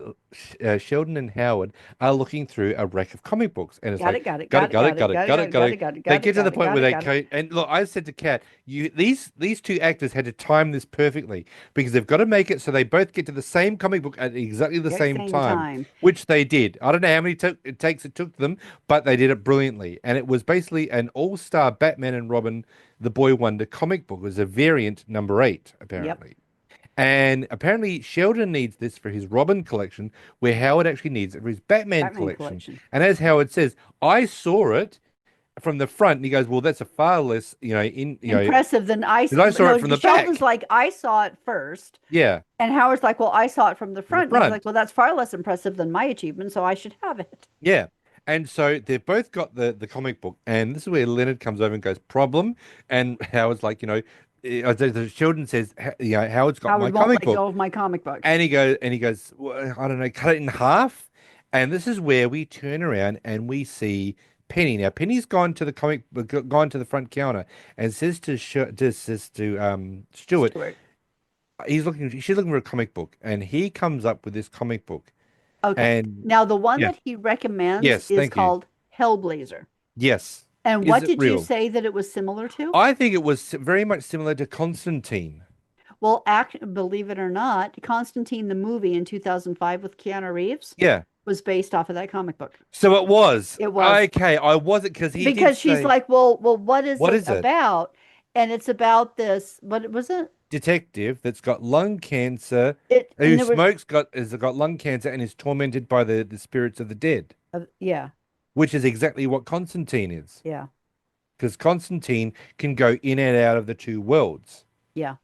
Sheldon and Howard are looking through a rack of comic books, and it's Got like, it, got it, got it, got it, got it, got it, got it, got it, got got it, it, got got it, it. got it, They got it, get to got the it, point got where it, they got it. co and look, I said to Kat, these two actors had to time this perfectly because they've got to make it so they both get to the same comic book at exactly the Exact same same time, time. which they did. I don't know how many it took them, but they did it brilliantly, and it was basically an all-star Batman and Robin the Boy Wonder comic book. It was a variant number 8, Yep. apparently. And apparently Sheldon needs this for his Robin collection, where Howard actually needs it for his Batman Batman collection. collection. And as Howard says, I saw it from the front, and he goes, "Well, that's a far less, Impressive than because I saw it no, from the Sheldon's back." like, I saw it first. Yeah, And Howard's like, well, I saw it from the from the front. And he's like, front. well, that's far less impressive than my achievement, so I should have it. Yeah. And so they've both got the comic book, and this is where Leonard comes over and goes, "Problem," and Howard's like, the Sheldon says, Howard's got my Howard won't comic let book. go of my comic books. And he goes, well, I don't know, cut it in half. And this is where we turn around and we see Penny. Now Penny's gone to the front counter and says to Stuart, Stuart. she's looking for a comic book, and he comes up with this comic book. Okay. And Now, the one yeah, that he recommends yes, is thank you. called Hellblazer. Yes, And is what it did you real? say that it was similar to? I think it was very much similar to Constantine. Well, believe it or not, Constantine the movie in 2005 with Keanu Reeves Yeah. was based off of that comic book. So it was. It was. Okay, I wasn't because he did Because she's say, like, well, what is what it is it? about? And it's about this, what was it? Detective that's got lung cancer, And who there was, has got lung cancer and is tormented by the spirits of the dead, yeah, which is exactly what Constantine is. yeah, Because Constantine can go in and out of the two worlds. yeah.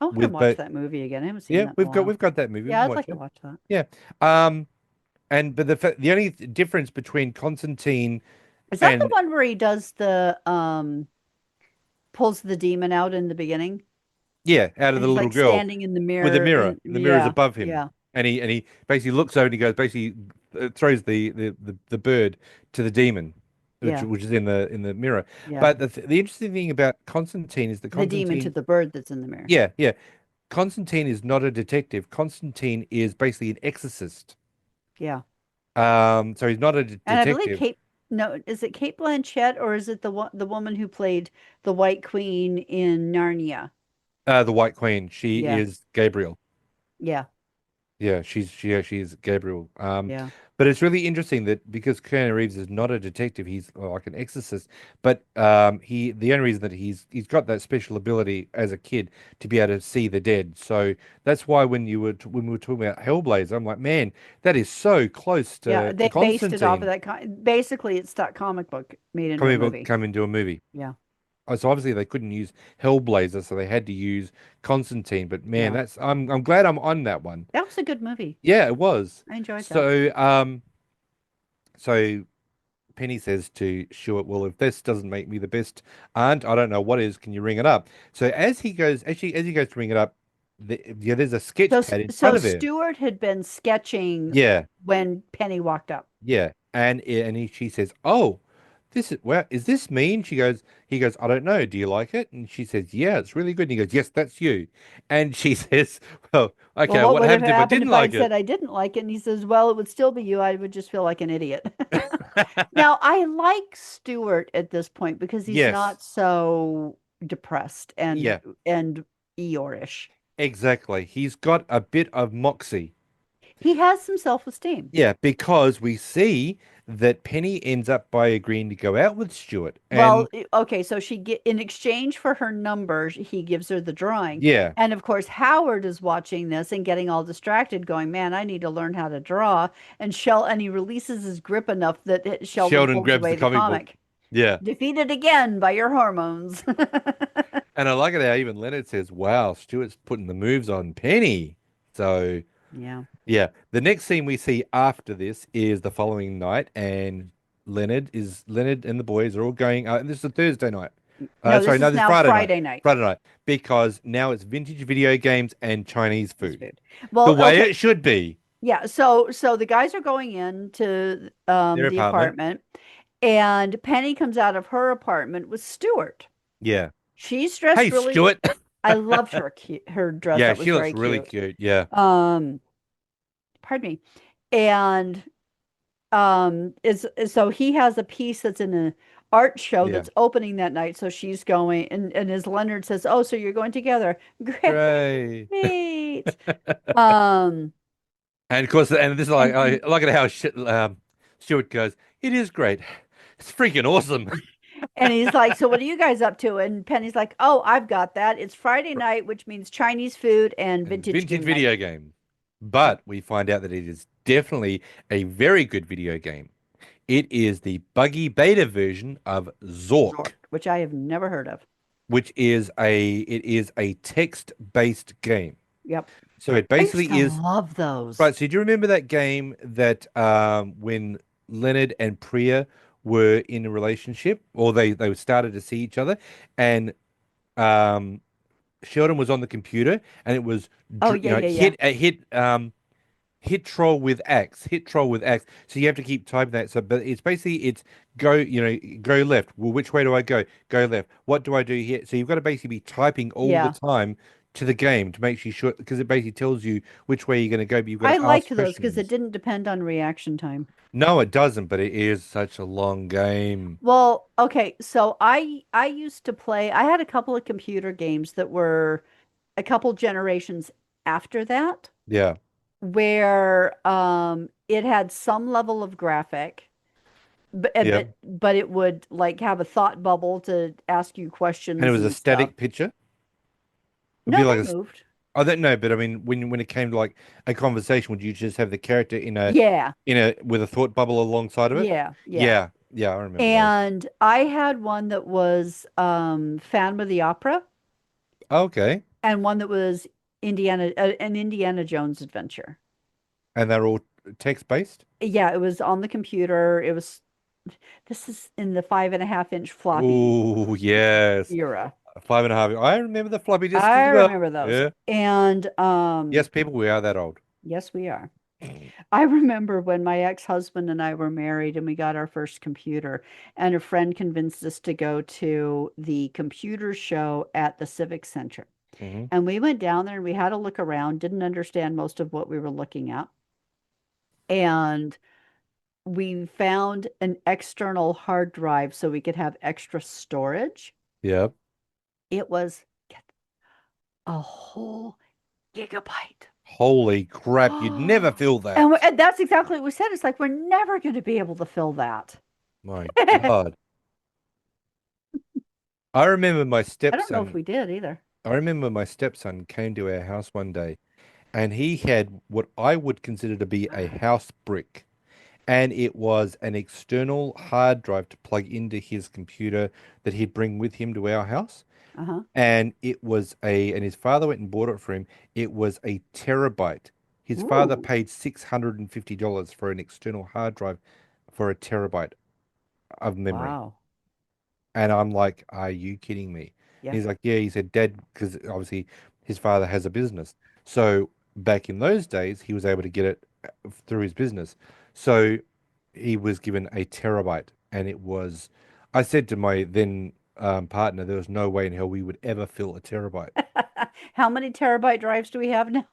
I want to With watch but that movie again. I haven't seen yeah, that in a while. we've got that movie. We Yeah, can I'd watch like to it. watch that. Yeah. And but the only difference between Constantine Is that the and one where he does the pulls the demon out in the beginning? yeah, out of And the he's little like girl standing in the with the mirror mirror, and and the mirror's yeah, above him, yeah, and he basically looks over and he goes basically throws the bird to the demon, yeah, which is in the mirror. yeah. But the interesting thing about Constantine is that The demon to Constantine, the bird that's in the mirror. yeah, yeah, Constantine is not a detective. Constantine is basically an exorcist. Yeah. So he's not a And I believe detective. Kate, no, is it Kate Blanchett or is it the woman who played the White Queen in Narnia? The White Queen, she Yeah, is Gabriel. yeah. Yeah, she's Gabriel. Yeah. But it's really interesting that because Keanu Reeves is not a detective, he's like an exorcist. But the only reason that he's got that special ability as a kid to be able to see the dead. So that's why when we were talking about Hellblazer, I'm like, man, that is so close Yeah, to they based it off of Constantine. that. Basically, it's that comic book made into a Comic book movie. come into a movie. Yeah, Oh, so obviously they couldn't use Hellblazer, so they had to use Constantine. But man, yeah. that's I'm glad I'm on that one. That was a good movie. Yeah, it was. I enjoyed that. So Penny says to Stuart, "Well, if this doesn't make me the best aunt, I don't know what is. Can you ring it up?" So as he goes to ring it up, there's a sketch pad in So front of her. Stuart had been sketching Yeah, when Penny walked up. yeah, she says, "Oh, this is well, is this me?" And he goes, "I don't know. Do you like it?" And she says, "Yeah, it's really good." And he goes, "Yes, that's you." And she says, "Well, Well, okay, what what would have happens if I happened didn't if I'd like it?" said I didn't like it? And he says, "Well, it would still be you. I would just feel like an idiot." Now, I like Stuart at this point because he's Yes, not so depressed yeah, and Eeyore-ish. exactly. He's got a bit of moxie. He has some self-esteem. Yeah, because we see that Penny ends up by agreeing to go out with Stuart. Well, And okay, so she get in exchange for her number, he gives her the drawing. yeah, And of course, Howard is watching this and getting all distracted, going, "Man, I need to learn how to draw." And he releases his grip enough that Sheldon Sheldon pulls grabs away the the comic book. comic. Yeah. Defeated again by your hormones. And I like it how even Leonard says, wow, Stuart's putting the moves on Penny. So Yeah. yeah. The next scene we see after this is the following night, and Leonard and the boys are all going and this is a Thursday night. No, Sorry, this no, is this is now Friday night. Friday night. Friday night. Because now it's vintage video games and Chinese His food. food. The Well, way okay. it should be. Yeah, so the guys are going into Their the apartment. apartment, and Penny comes out of her apartment with Stuart. Yeah. She's Hey, dressed really. Stuart. I loved her dress. Yeah, That was she looks very really cute. cute. Yeah. Um, pardon me. And so he has a piece that's in an art show Yeah. that's opening that night. So she's going, and as Leonard says, "Oh, so you're going together? Great. Great." Um, And of course, and this is like, and I like it how Stuart goes, it is great. It's freaking awesome. And he's like, "So what are you guys up to?" And Penny's like, "Oh, I've got that. It's Friday night, which means Chinese food and And vintage vintage game night." video game. Yep. But we find out that it is definitely a very good video game. It is the buggy beta version of Zork, Zork, which I have never heard of. which is a text-based game. Yep. So it I used basically to is love those. right. So do you remember that game that when Leonard and Priya were in a relationship, or they started to see each other, and um, Sheldon was on the computer, and it was Oh, yeah, yeah, yeah. hit troll with axe. So you have to keep typing that. So, but it's basically it's go left. Well, which way do I go? Go left. What do I do here? So you've got to basically be typing all the Yeah. time to the game to make sure because it basically tells you which way you're going to go, but you've got I to ask liked those because it questions. didn't depend on reaction time. No, it doesn't, but it is such a long game. Well, okay, so I used to play, I had a couple of computer games that were a couple generations after that Yeah. where it had some level of graphic. Yeah. But it would like have a thought bubble to ask you And it questions was a and stuff. static picture. It'd be No, like they a moved. I don't know, but I mean, when it came to like a conversation, would you just have the character Yeah, in a with a thought bubble alongside of it? yeah, yeah. Yeah, yeah, I remember those. And I had one that was Phantom of the Opera Okay, and one that was an Indiana Jones adventure. and they're all text based. Yeah, it was on the computer. This is in the 5.5 inch floppy Oh yes, era. 5.5. I remember the floppy disk I as well. remember those. Yeah. And Yes, people, we are that old. yes, we are. I remember when my ex-husband and I were married and we got our first computer, and a friend convinced us to go to the computer show at the Civic Center. Hmm. And we went down there and we had a look around, didn't understand most of what we were looking at. And we found an external hard drive so we could have extra storage. Yeah. It was a whole gigabyte. Holy crap, you'd never feel that. And that's exactly what we said. It's like we're never going to be able to fill that. My I God. I remember my don't know if stepson, we did either. I remember my stepson came to our house one day and he had what I would consider to be a house brick. And it was an external hard drive to plug into his computer that he'd bring with him to our house. Uh-huh. And his father went and bought it for him. It was a terabyte. His father Ooh, paid $650 for an external hard drive for a terabyte of memory. wow. And I'm like, are you kidding me? Yeah. And he's like, yeah. He said, Dad, because obviously his father has a business. So back in those days, he was able to get it through his business. So he was given a terabyte. And it was, I said to my then partner, there was no way in hell we would ever fill a terabyte. How many terabyte drives do we have now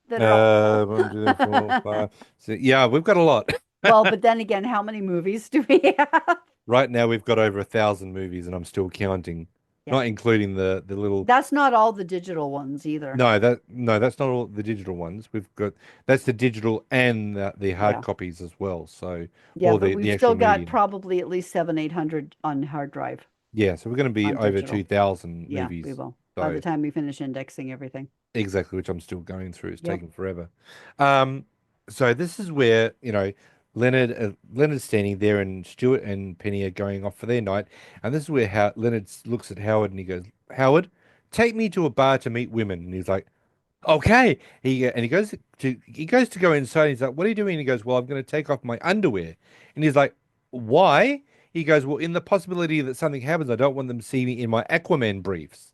that are all full? 1, 2, 3, 4, 5. So, yeah, we've got a lot. Well, but then again, how many movies do we have? Right now, we've got over 1,000 movies, and I'm still counting, Yeah. not including the little. That's not all the digital ones either. No, that's not all the digital ones. We've got that's the digital and the hard Yeah. copies as well. So, Yeah, or but the we've actual still got medium. probably at least seven, 800 on hard drive Yeah, so we're going to be on over digital. 2,000 Yeah, we movies. will by the So time we finish indexing everything. exactly, which I'm still going through. It's Yep. taking forever. Um, so this is where, Leonard's standing there and Stuart and Penny are going off for their night. And this is where Leonard looks at Howard and he goes, Howard, take me to a bar to meet women. And he's like, okay. He goes to go inside. And he's like, what are you doing? And he goes, well, I'm going to take off my underwear. And he's like, why? He goes, well, in the possibility that something happens, I don't want them to see me in my Aquaman briefs.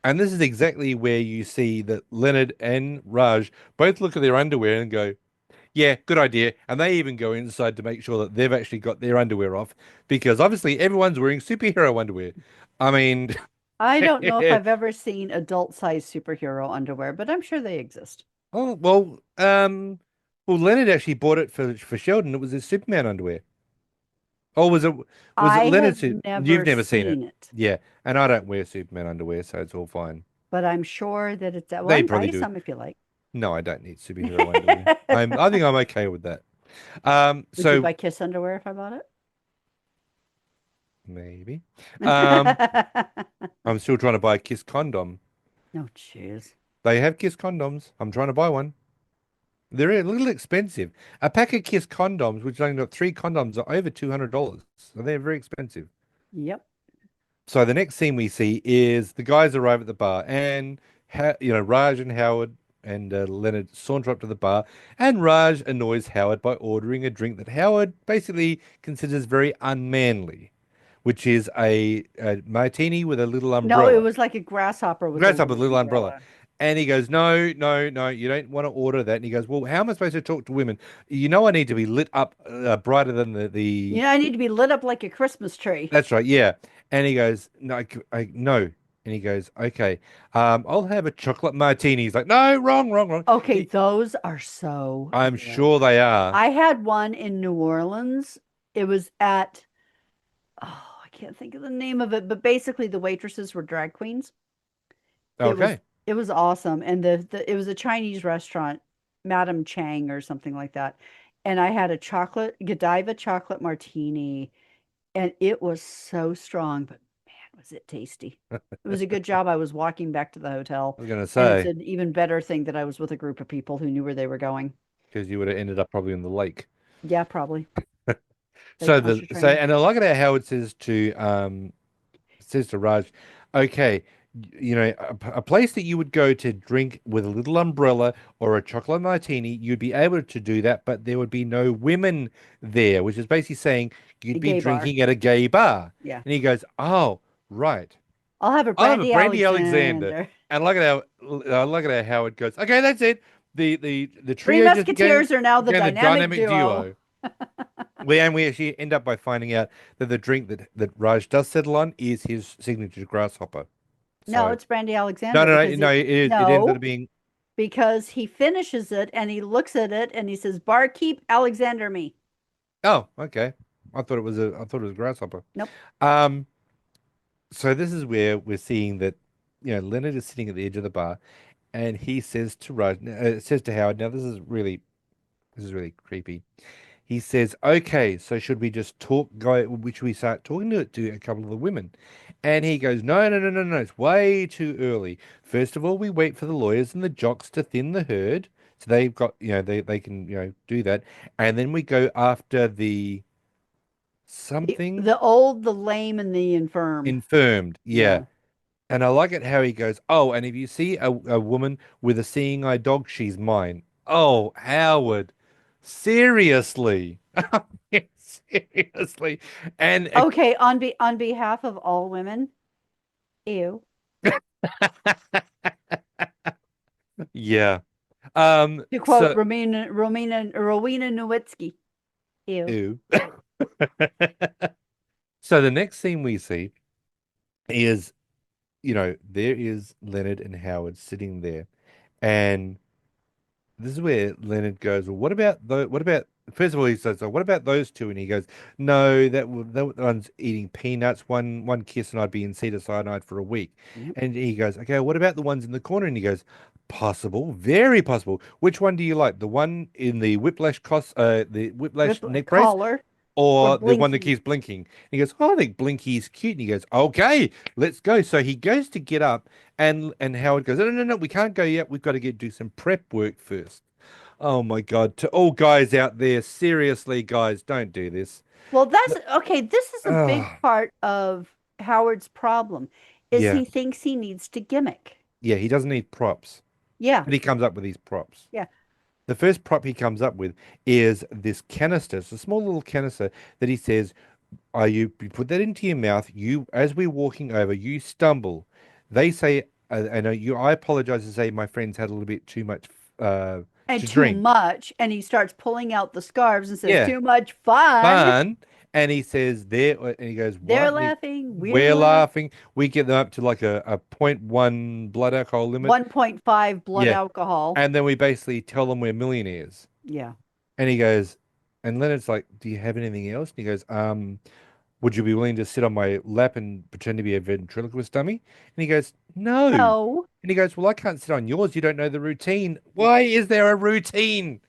And this is exactly where you see that Leonard and Raj both look at their underwear and go, yeah, good idea. And they even go inside to make sure that they've actually got their underwear off because obviously everyone's wearing superhero underwear. I mean, I don't know if I've ever seen adult-sized superhero underwear, but I'm sure they exist. oh, well, Leonard actually bought it for Sheldon. It was his Superman underwear. Or was it I Leonard's? have never You've never seen it. seen it, Yeah. And I don't wear Superman underwear, so it's all fine. but I'm sure that it's well, I They can buy probably you do. some if you like. No, I don't need superhero underwear. I think I'm okay with that. Would you So buy Kiss underwear if I bought maybe. Um, it? I'm still trying to buy a Kiss condom. No, jeez. They have Kiss condoms. I'm trying to buy one. They're a little expensive. A pack of Kiss condoms, which only got three condoms, are over $200. So they're very expensive. Yep. So the next scene we see is the guys arrive at the bar, and Raj and Howard and Leonard saunter up to the bar, and Raj annoys Howard by ordering a drink that Howard basically considers very unmanly, which is a martini with a little No, it umbrella. was like a grasshopper with a Grasshopper, little little umbrella. umbrella. And he goes, no, no, no, you don't want to order that. And he goes, well, how am I supposed to talk to women? You know, I need to be lit up brighter than the. You know, I need to be lit up like a Christmas tree. That's right, yeah. And he goes, no, no. And he goes, okay, I'll have a chocolate martini. He's like, no, wrong, wrong, wrong. Okay, those are so I'm good. sure they are. I had one in New Orleans. It was at, oh, I can't think of the name of it, but basically the waitresses were drag queens. It was Okay. it was awesome. And it was a Chinese restaurant, Madame Chang or something like that. And I had a Godiva chocolate martini, and it was so strong, but man, was it tasty. It was a good job I was walking back to the hotel. I was going to And it's say, an even better thing that I was with a group of people who knew where they were going. because you would have ended up probably in the lake. Yeah, probably. They So concentrated. and I like it how Howard says to Raj, okay, a place that you would go to drink with a little umbrella or a chocolate martini, you'd be able to do that, but there would be no women there, which is basically saying A you'd be gay bar. drinking at a gay bar. Yeah. And he goes, oh, right. I'll have a I'll have a Brandy Brandy Alexander. Alexander. And look at how Howard goes, okay, that's it. The Three trio just Musketeers are now the became the dynamic dynamic duo. duo. We actually end up by finding out that the drink that Raj does settle on is his signature grasshopper. No, So it's Brandy no, Alexander no, no, because no. It ends up no, being because he finishes it and he looks at it and he says, "Barkeep Alexander me." oh, okay. I thought it was a grasshopper. Nope. Um, so this is where we're seeing that Leonard is sitting at the edge of the bar, and he says to Raj, says to Howard, now this is really creepy. He says, "Okay, so should we just talk? Go? Should we start talking to a couple of the women?" And he goes, "No, no, no, no, no. It's way too early. First of all, we wait for the lawyers and the jocks to thin the herd, so they've got, they can, do that, and then we go after the something The old, the lame, and the infirm. infirmed. Yeah." Yeah. And I like it how he goes, "Oh, and if you see a woman with a seeing eye dog, she's mine." Oh, Howard, seriously. Seriously. And Okay, on behalf of all women, ew. yeah. To quote So Rowena Nowitzki, ew. ew. So the next scene we see is, there is Leonard and Howard sitting there, and this is where Leonard goes, "Well, what about first of all he says, "Oh, what about those two?" And he goes, "No, that one's eating peanuts, one kiss and I'd be in cedar cyanide for a week." Yep. And he goes, "Okay, what about the ones in the corner?" And he goes, "Possible, very possible. Which one do you like? The one in the whiplash neck brace, Collar or or the one that Blinky? keeps blinking?" And he goes, "Oh, I think Blinky's cute." And he goes, "Okay, let's go." So he goes to get up, and Howard goes, "No, no, no, we can't go yet. We've got to do some prep work first." Oh my God, to all guys out there, seriously, guys, don't do this. Well, that's okay. This is a big Oh, part of Howard's problem, is yeah, he thinks he needs to gimmick. yeah, he doesn't need props, Yeah, but he comes up with these props. yeah. The first prop he comes up with is this canister. It's a small little canister that he says, you put that into your mouth. As we're walking over, you stumble. They say, I apologize to say my friends had a little bit too much uh, And to too drink. much, and he starts pulling out the scarves and says, Yeah, "Too much fun." fun. And he says and he goes, They're what? laughing, we're We're laughing. laughing. We get them up to like a point 0.1 blood alcohol limit. 1.5 blood Yeah. alcohol. And then we basically tell them we're millionaires. Yeah. And he goes, and Leonard's like, "Do you have anything else?" And he goes, would you be willing to sit on my lap and pretend to be a ventriloquist dummy?" And he goes, "No." No, And he goes, "Well, I can't sit on yours. You don't know the routine." Why is there a routine?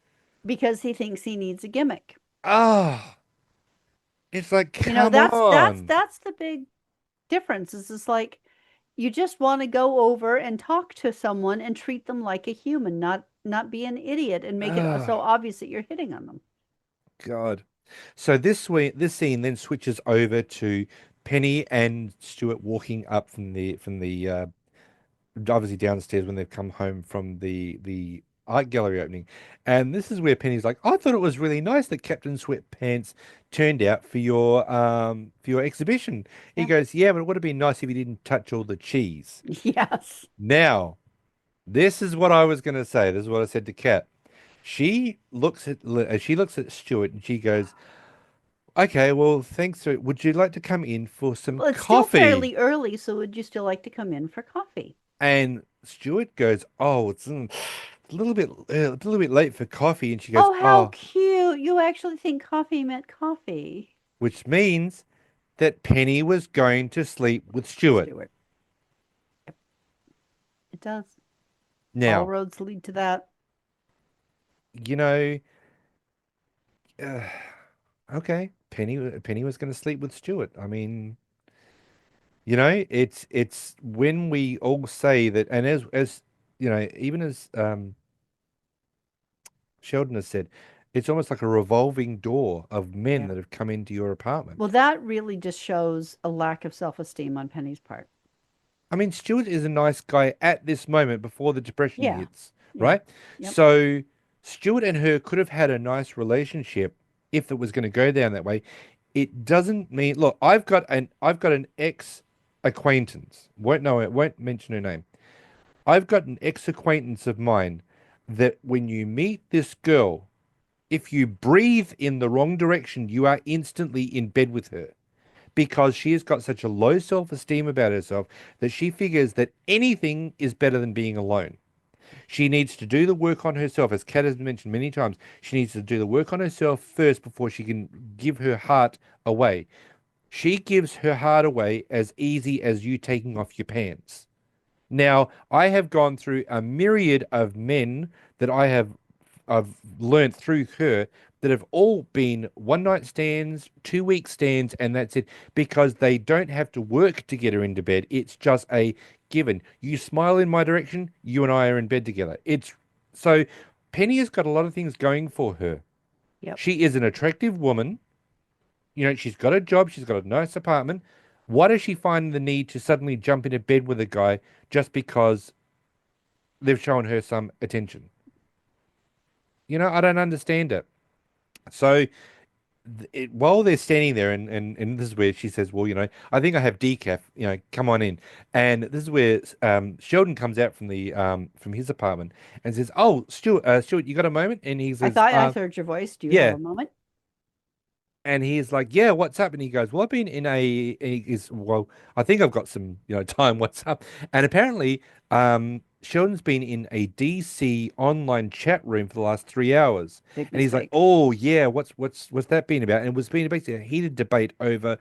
because he thinks he needs a gimmick. Ah, it's like, You know, come on. that's the big difference. Is it's like you just want to go over and talk to someone and treat them like a human, not be an idiot and make it so Ah. obvious that you're hitting on them. God. So this scene then switches over to Penny and Stuart walking up from the obviously downstairs when they've come home from the art gallery opening. And this is where Penny's like, "I thought it was really nice that Captain Sweatpants turned out for your exhibition." He Yeah. goes, "Yeah, but it would have been nice if you didn't touch all the cheese." Yes. Now, this is what I was going to say. This is what I said to Kat. She looks at Stuart and she goes, "Okay, well, thanks. Would you like to come in for some Well, it's still coffee?" fairly early, so would you still like to come in for coffee? And Stuart goes, "Oh, it's a little bit late for coffee." And she goes, Oh, how "Oh," cute. You actually think coffee meant coffee. which means that Penny was going to sleep with Stuart. Stuart. It does. All Now, roads lead to that. you know, uh, okay, Penny was going to sleep with Stuart. I mean, it's when we all say that, and as even as Sheldon has said, it's almost like a revolving door of men Yeah. that have come into your apartment. Well, that really just shows a lack of self-esteem on Penny's part. I mean, Stuart is a nice guy at this moment before the depression Yeah. hits, Yeah. right? Yep. So Stuart and her could have had a nice relationship if it was going to go down that way. It doesn't mean, look, I've got an ex acquaintance. Won't mention her name. I've got an ex acquaintance of mine that when you meet this girl, if you breathe in the wrong direction, you are instantly in bed with her because she has got such a low self-esteem about herself that she figures that anything is better than being alone. She needs to do the work on herself, as Kat has mentioned many times. She needs to do the work on herself first before she can give her heart away. She gives her heart away as easy as you taking off your pants. Now, I have gone through a myriad of men that I've learned through her that have all been one night stands, 2 week stands, and that's it because they don't have to work to get her into bed. It's just a given. You smile in my direction, you and I are in bed together. It's so Penny has got a lot of things going for her. Yep. She is an attractive woman. She's got a job, she's got a nice apartment. Why does she find the need to suddenly jump into bed with a guy just because they've shown her some attention? I don't understand it. So while they're standing there, and this is where she says, "Well, I think I have decaf. Come on in." And this is where Sheldon comes out from his apartment and says, "Oh, Stuart, you got a moment?" And he I says, thought I heard your voice. Do you have "Yeah." a moment? And he's like, "Yeah, what's up?" And he goes, "Well, I've been in a." And he's, "Well, I think I've got some, time. What's up?" And apparently, Sheldon's been in a DC online chat room for the last 3 hours, Big and he's like, mistake. "Oh yeah, what's that been about?" And it was being basically a heated debate over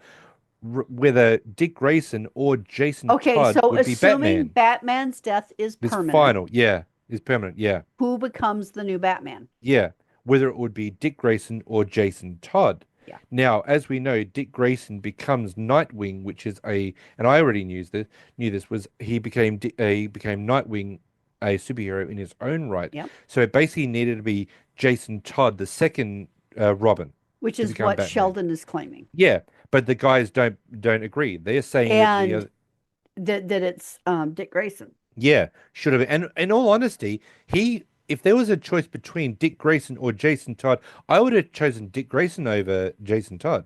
whether Dick Grayson or Jason Okay, Todd so would be assuming Batman. Batman's death is This permanent, final, yeah, is permanent, yeah. who becomes the new Batman? Yeah, whether it would be Dick Grayson or Jason Todd. Yeah, Now, as we know, Dick Grayson becomes Nightwing, which is and I already knew this was he became Nightwing, a superhero in his own right. yep. So it basically needed to be Jason Todd, the second Robin, Which to is become what Batman. Sheldon is claiming, Yeah, but the guys don't agree. They're saying that the and other, that it's Dick Grayson. yeah, should have. And in all honesty, if there was a choice between Dick Grayson or Jason Todd, I would have chosen Dick Grayson over Jason Todd.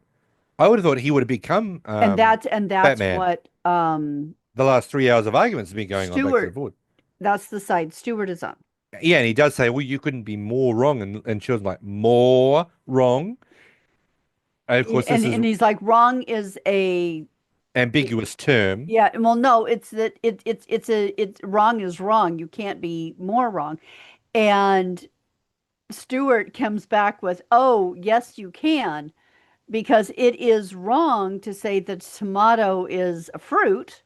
I would have thought he would have become And that's Batman. what The last 3 hours of arguments have been going on back and Stuart. forth. That's the side Stuart is on. Yeah, and he does say, "Well, you couldn't be more wrong," and she was like, "More wrong." And of course, this is And he's like, wrong is a ambiguous term. yeah. Well, no, it's that it's wrong is wrong. You can't be more wrong. And Stuart comes back with, oh, yes, you can, because it is wrong to say that tomato is a fruit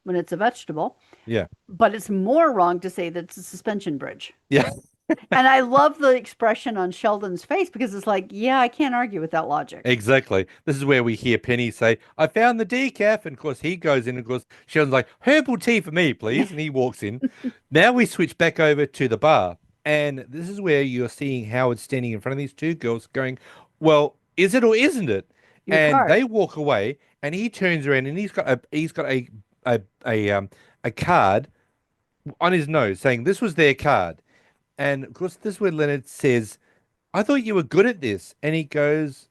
when it's a vegetable, Yeah, but it's more wrong to say that it's a suspension bridge. yeah. And I love the expression on Sheldon's face because it's like, yeah, I can't argue with that logic. Exactly. This is where we hear Penny say, "I found the decaf." And of course, he goes in, and of course, Sheldon's like, "Herbal tea for me, please." And he walks in. Now we switch back over to the bar. And this is where you're seeing Howard standing in front of these two girls going, "Well, is it or isn't it?" Your And card. they walk away, and he turns around and a a um a card on his nose saying this was their card. And of course, this is where Leonard says, "I thought you were good at this." And he goes,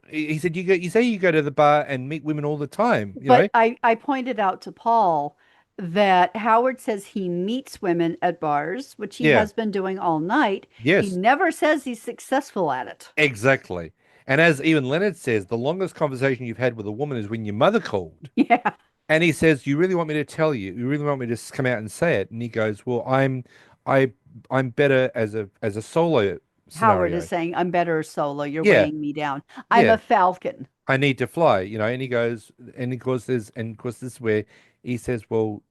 he said, you say you go to the bar and meet women all the time, you know?" But I pointed out to Paul that Howard says he meets women at bars, which he Yeah. has been doing all night. He Yes, never says he's successful at it. exactly. And as even Leonard says, the longest conversation you've had with a woman is when your mother called. Yeah. And he says, "You really want me to tell you? You really want me to come out and say it?" And he goes, "Well, I, I'm better as a solo Howard is scenario. saying, I'm better solo. You're Yeah, weighing me down. I'm a yeah. falcon. I need to fly. And he goes, and of course, this is where he says, well,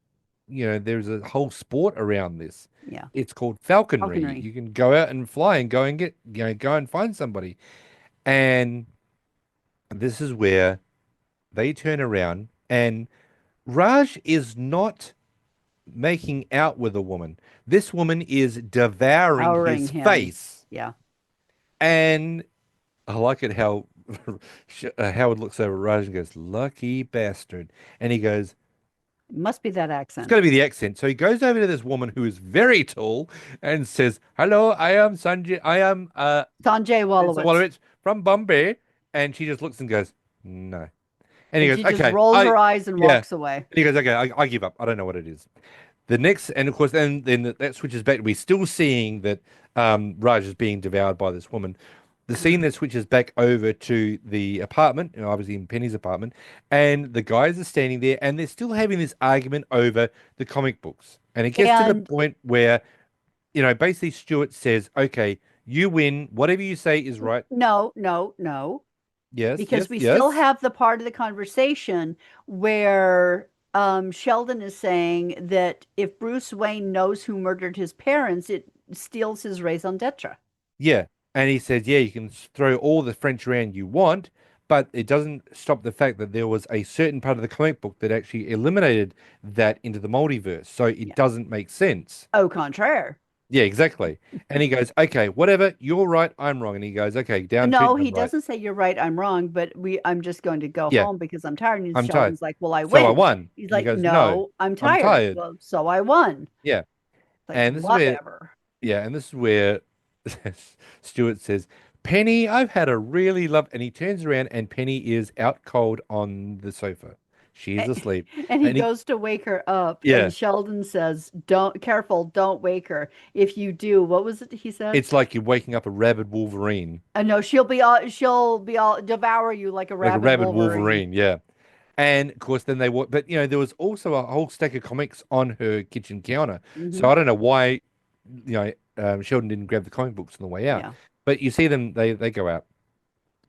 there's a whole sport around this. Yeah. It's called falconry. Falconry. You can go out and fly and go and go and find somebody. And this is where they turn around and Raj is not making out with a woman. This woman is devouring Powering his him. face. Yeah. And I like it how Howard looks over at Raj and goes, "Lucky bastard." And he goes, It must be that "It's got accent. to be the accent." So he goes over to this woman who is very tall and says, "Hello, I am Sanjay. I am Sanjay Spencer Wolowitz. Wolowitz from Bombay." And she just looks and goes, "No." And he And goes, she just "Okay, rolls her eyes and yeah." walks away. And he goes, "Okay, I give up. I don't know what it is." The next, and of course, then that switches back. We're still seeing that Raj is being devoured by this woman. The scene that switches back over to the apartment, obviously in Penny's apartment, and the guys are standing there, and they're still having this argument over the comic books. And it gets to the And point where, basically Stuart says, "Okay, you win. Whatever you say is right." no, no, no, Yes, because yes, we still yes. have the part of the conversation where Sheldon is saying that if Bruce Wayne knows who murdered his parents, it steals his raison d'etre. Yeah. And he says, yeah, you can throw all the French around you want, but it doesn't stop the fact that there was a certain part of the comic book that actually eliminated that into the multiverse. So it Yeah. doesn't make sense. Au contraire. Yeah, exactly. And he goes, okay, whatever, you're right, I'm wrong. And he goes, okay, down to No, I'm he right. doesn't say you're right, I'm wrong, but I'm just going to go Yeah, home because I'm tired. And I'm tired. Sheldon's like, well, I So I win. won. He's And he like, goes, no, no, I'm I'm tired. tired. Well, so I won. Yeah. Like, And this is where, whatever. yeah, and this is where Stuart says, Penny, I've had a really love, and he turns around and Penny is out cold on the sofa. She's asleep. And he And he, goes to wake her up, yeah, and Sheldon says, don't, careful, don't wake her. If you do, what was it he said? it's like you're waking up a rabid Wolverine, No, she'll be all devour you like a like a rabid rabid Wolverine. Wolverine, yeah. And of course, then they walk, but there was also a whole stack of comics on her kitchen counter. So Hmm. I don't know why, Sheldon didn't grab the comic books on the way out. Yeah. But you see them, they go out.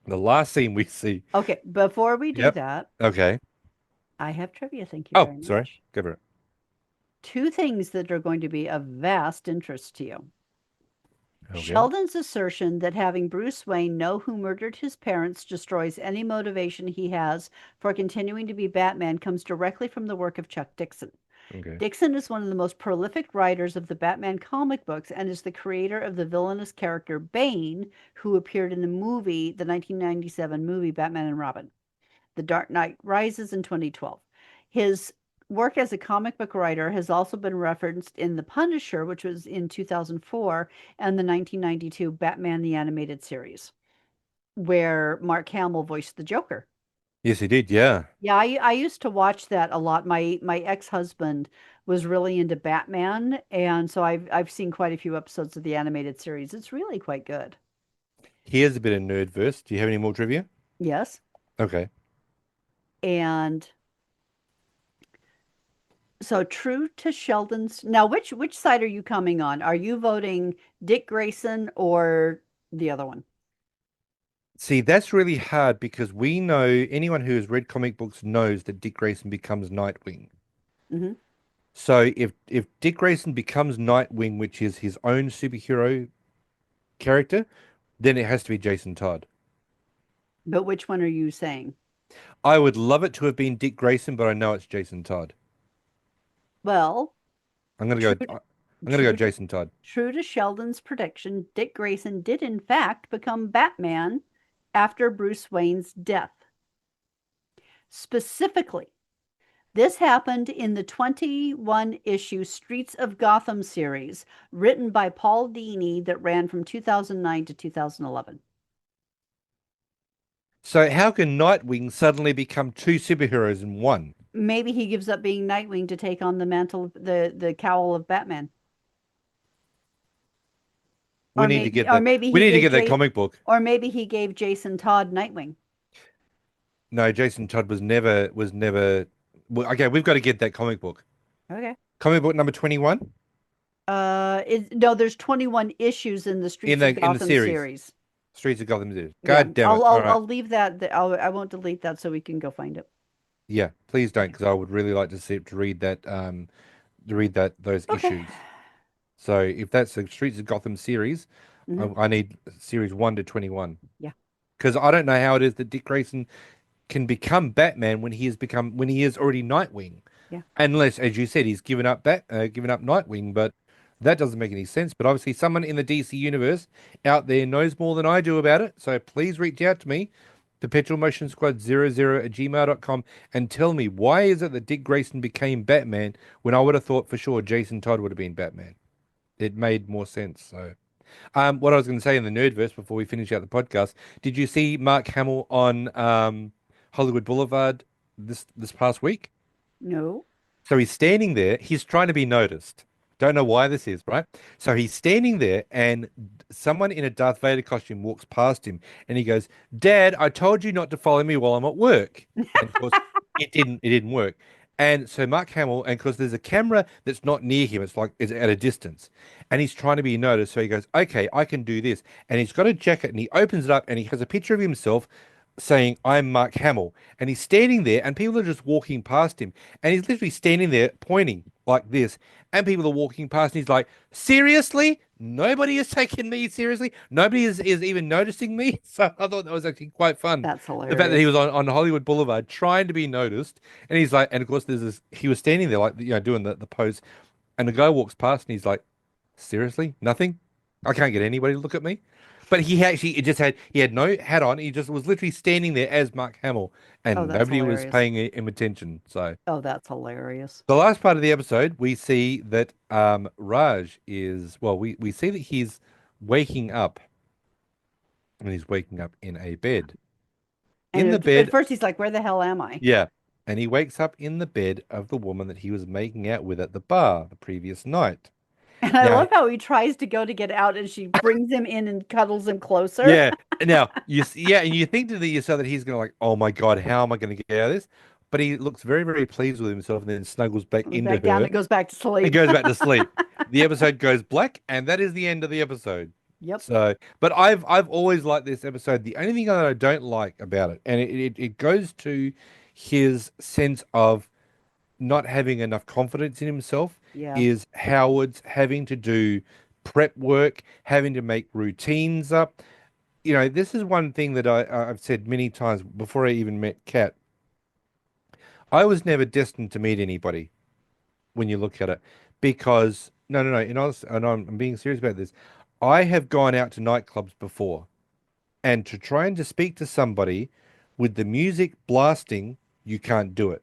The last scene we see, Okay, before we do yep, that, okay. I have trivia. Thank you Oh, very sorry, much. go for it. Two things that are going to be of vast interest to you. Okay. Sheldon's assertion that having Bruce Wayne know who murdered his parents destroys any motivation he has for continuing to be Batman comes directly from the work of Chuck Dixon. Okay. Dixon is one of the most prolific writers of the Batman comic books and is the creator of the villainous character Bane, who appeared in the 1997 movie Batman and Robin. The Dark Knight Rises in 2012. His work as a comic book writer has also been referenced in The Punisher, which was in 2004, and the 1992 Batman the Animated Series, where Mark Hamill voiced the Joker. Yes, he did. Yeah. Yeah, I used to watch that a lot. My ex-husband was really into Batman, and so I've seen quite a few episodes of the animated series. It's really quite good. Here's a bit of nerd verse. Do you have any more trivia? Yes. Okay. And so true to Sheldon's. Now, which side are you coming on? Are you voting Dick Grayson or the other one? See, that's really hard because we know anyone who has read comic books knows that Dick Grayson becomes Nightwing. Hmm. So if Dick Grayson becomes Nightwing, which is his own superhero character, then it has to be Jason Todd. But which one are you saying? I would love it to have been Dick Grayson, but I know it's Jason Todd. Well, I'm gonna true, go. I'm gonna go true, Jason Todd. true to Sheldon's prediction, Dick Grayson did in fact become Batman after Bruce Wayne's death. Specifically, this happened in the 21 issue Streets of Gotham series, written by Paul Dini, that ran from 2009 to 2011. So how can Nightwing suddenly become two superheroes in one? Maybe he gives up being Nightwing to take on the mantle, the cowl of Batman. We need to get Or that. maybe We he need to gave get that comic book. Jason Todd Nightwing. No, Jason Todd was never. Well, okay, we've got to get that comic book. Okay. Comic book number 21 No, there's 21 issues in the in Streets of the Gotham series. series. Streets of Gotham series. Yeah, God damn it! All right, I'll leave that. I won't delete that so we can go find it. yeah, please don't, Okay. because I would really like to see to read that those Okay. issues. So if that's the Streets of Gotham series, Hmm. I need series 1 to 21 Yeah. because I don't know how it is that Dick Grayson can become Batman when he is already Nightwing. Yeah. Unless, as you said, he's given up Nightwing, but that doesn't make any sense. But obviously, someone in the DC universe out there knows more than I do about it. So please reach out to me, perpetualmotionsquad00@gmail.com, and tell me why is it that Dick Grayson became Batman when I would have thought for sure Jason Todd would have been Batman. It made more sense. So, what I was going to say in the Nerdverse before we finish out the podcast, did you see Mark Hamill on Hollywood Boulevard this past week? No. So he's standing there. He's trying to be noticed. Don't know why this is, right? So he's standing there, and someone in a Darth Vader costume walks past him, and he goes, "Dad, I told you not to follow me while I'm at work." And of course, it didn't. It didn't work. And so Mark Hamill, and because there's a camera that's not near him, it's at a distance, and he's trying to be noticed. So he goes, "Okay, I can do this." And he's got a jacket, and he opens it up, and he has a picture of himself, saying, "I'm Mark Hamill," and he's standing there, and people are just walking past him, and he's literally standing there pointing like this, and people are walking past, and he's like, "Seriously? Nobody is taking me seriously. Nobody is even noticing me." So I thought that was actually quite fun. That's The fact that he hilarious. was on Hollywood Boulevard trying to be noticed, and he's like, and of course, there's this, he was standing there like, doing the pose, and the guy walks past, and he's like, "Seriously? Nothing? I can't get anybody to look at me." But he actually, it just had, he had no hat on. He just was literally standing there as Mark Hamill, Oh, and that's nobody was hilarious. paying him attention. So Oh, that's hilarious. the last part of the episode, we see that Raj is, well, we see that he's waking up, and he's waking up in a bed. And In the at bed, first he's like, "Where the hell am I?" yeah. And he wakes up in the bed of the woman that he was making out with at the bar the previous night. And I Now, love how he tries to go to get out, and she brings him in and cuddles him closer. yeah. Now yeah, and you think to yourself that he's gonna like, oh my God, how am I gonna get out of this? But he looks very, very pleased with himself and then snuggles back into Back down her and goes back to and sleep. goes back to sleep. The episode goes black, and that is the end of the episode. Yep. So, but I've always liked this episode. The only thing that I don't like about it, and it goes to his sense of not having enough confidence in himself, Yeah. is Howard's having to do prep work, having to make routines up. This is one thing that I've said many times before I even met Kat. I was never destined to meet anybody when you look at it, because no, no, no. And I'm being serious about this. I have gone out to nightclubs before, and to try and to speak to somebody with the music blasting, you can't do it.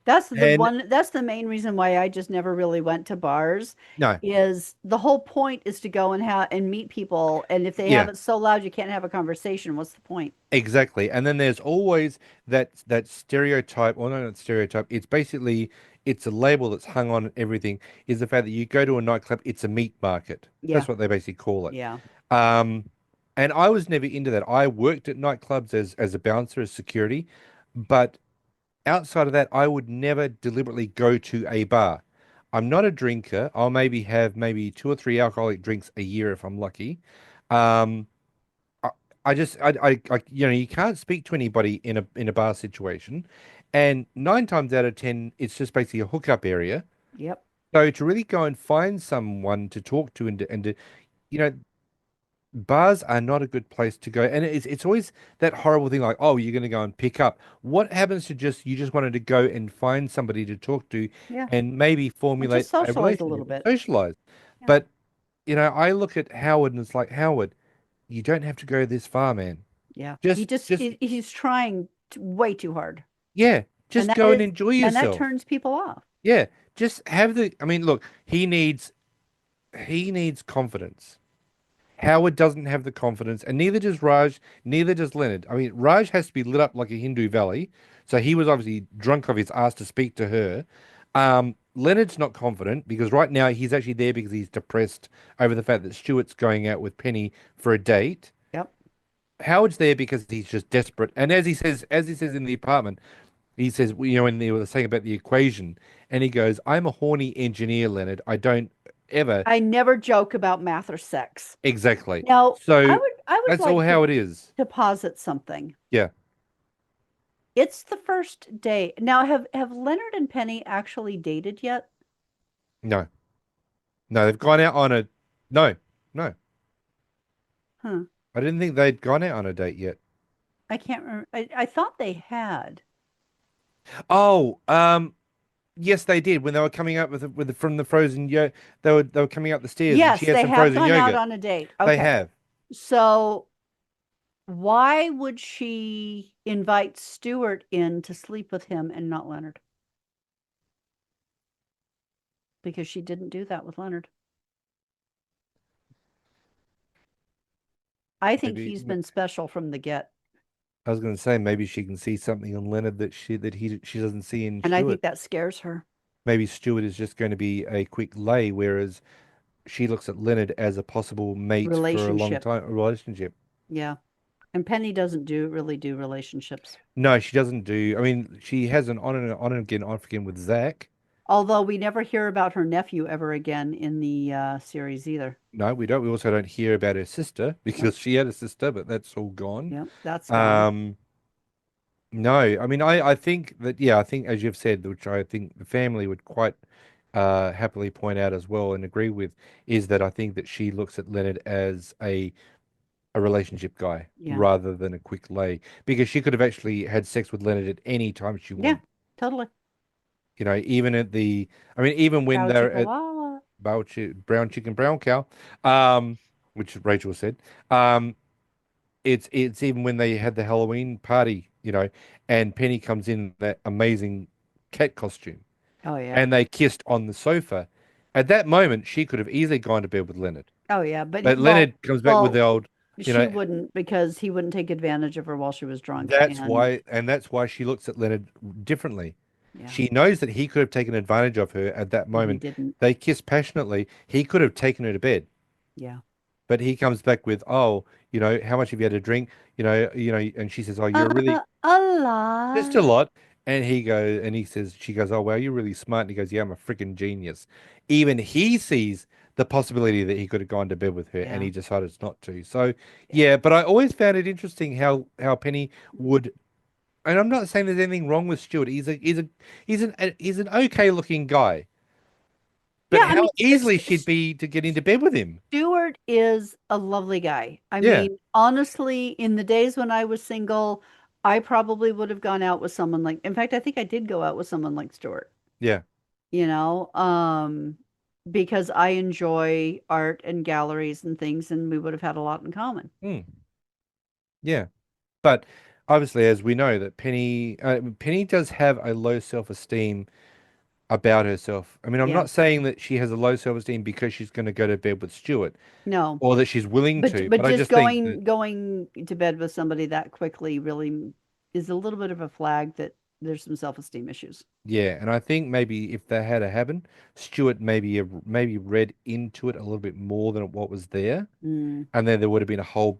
And That's the main reason why I just never really went to bars, no, is the whole point is to go and have and meet people, and if they have yeah, it so loud you can't have a conversation, what's the point? exactly. And then there's always that stereotype, or no, not stereotype. It's basically it's a label that's hung on everything. Is the fact that you go to a nightclub, it's a meat market. Yeah. That's what they basically call it. Yeah. Um, and I was never into that. I worked at nightclubs as a bouncer, as security, but outside of that, I would never deliberately go to a bar. I'm not a drinker. I'll maybe have maybe two or three alcoholic drinks a year if I'm lucky. Um, I, I just I you can't speak to anybody in a bar situation, and nine times out of ten, it's just basically a hookup area. Yep. So to really go and find someone to talk to and to you know bars are not a good place to go. And it's always that horrible thing like, oh, you're going to go and pick up. What happens to just you just wanted to go and find somebody to talk to Yeah. and maybe And formulate just a socialize a little relationship and bit. socialize. Yeah. But I look at Howard and it's like, Howard, you don't have to go this far, man. Yeah. Just He's trying way too hard. yeah, And just go and enjoy and that yourself. turns people off. Yeah, just have I mean, look, he needs confidence. Howard doesn't have the confidence, and neither does Raj, neither does Leonard. I mean, Raj has to be lit up like a Hindu valley, so he was obviously drunk off his ass to speak to her. Leonard's not confident because right now he's actually there because he's depressed over the fact that Stuart's going out with Penny for a date. Yep. Howard's there because he's just desperate, and as he says in the apartment, he says, when they were saying about the equation, and he goes, "I'm a horny engineer, Leonard. I don't ever." I never joke about math or sex. Exactly. Now, So I would that's all like how it is. to posit something. Yeah. It's the first day. Now, have Leonard and Penny actually dated yet? No. No, they've gone out on a no, no. Huh. I didn't think they'd gone out on a date yet. I can't remember. I thought they had. Oh, yes, they did when they were coming up from the frozen they were coming up the stairs and she Yes, had they some have frozen gone out yogurt. on a date. They Okay. have. So why would she invite Stuart in to sleep with him and not Leonard? Because she didn't do that with Leonard. I think Maybe he's been special from the get. I was going to say maybe she can see something in Leonard that she doesn't see in And I Stuart. think that scares her. Maybe Stuart is just going to be a quick lay, whereas she looks at Leonard as a possible mate for a long Relationship. time, a relationship. Yeah. And Penny doesn't really do relationships. No, she doesn't do. I mean, she has an on and again, off again with Zach. Although we never hear about her nephew ever again in the series either. No, we don't. We also don't hear about her sister Nope. because she had a sister, but that's all gone. Yep. That's gone. Um, no, I mean, I think that, yeah, I think as you've said, which I think the family would quite happily point out as well and agree with, is that I think that she looks at Leonard as a relationship guy Yeah. rather than a quick lay because she could have actually had sex with Leonard at any time she Yeah. wanted. Totally. You know, even at the, I mean, even when Cow they're chicka at wawa. brown chicken, brown cow, um, which Rachel said, um, it's even when they had the Halloween party, you know, and Penny comes in that amazing cat costume Oh yeah. and they kissed on the sofa. At that moment, she could have easily gone to bed with Leonard, Oh yeah. But but well, Leonard comes back with the well, old, you she know, wouldn't because he wouldn't take advantage of her while she was drunk. that's And why, and that's why she looks at Leonard differently. yeah, She knows that he could have taken advantage of her at that and he moment. didn't. They kiss passionately. He could have taken her to bed, Yeah. but he comes back with, "Oh, you know, how much have you had to drink? And she says, "Oh, you're really A just a lot. lot." And he goes, and he says, she goes, "Oh, wow, you're really smart." And he goes, "Yeah, I'm a freaking genius." Even he sees the possibility that he could have gone to bed with her, and Yeah. he decided not to. So, Yeah. yeah, but I always found it interesting how Penny would. And I'm not saying there's anything wrong with Stuart. He's an okay looking guy. But Yeah. I how mean, easily she'd be to get into bed with him. Stuart is a lovely guy. I Yeah, mean, honestly, in the days when I was single, I probably would have gone out with someone like, in fact, I think I did go out with someone like Stuart, yeah. you know, because I enjoy art and galleries and things, and we would have had a lot in common. Mm, yeah. But obviously, as we know, that Penny does have a low self-esteem about herself. I mean, I'm Yeah. not saying that she has a low self-esteem because she's going to go to bed with Stuart No, or that she's willing to, but but I just just think that, going to bed with somebody that quickly really is a little bit of a flag that there's some self-esteem issues. yeah, and I think maybe if they had a happened, Stuart maybe read into it a little bit more than what was there. Mm. And then there would have been a whole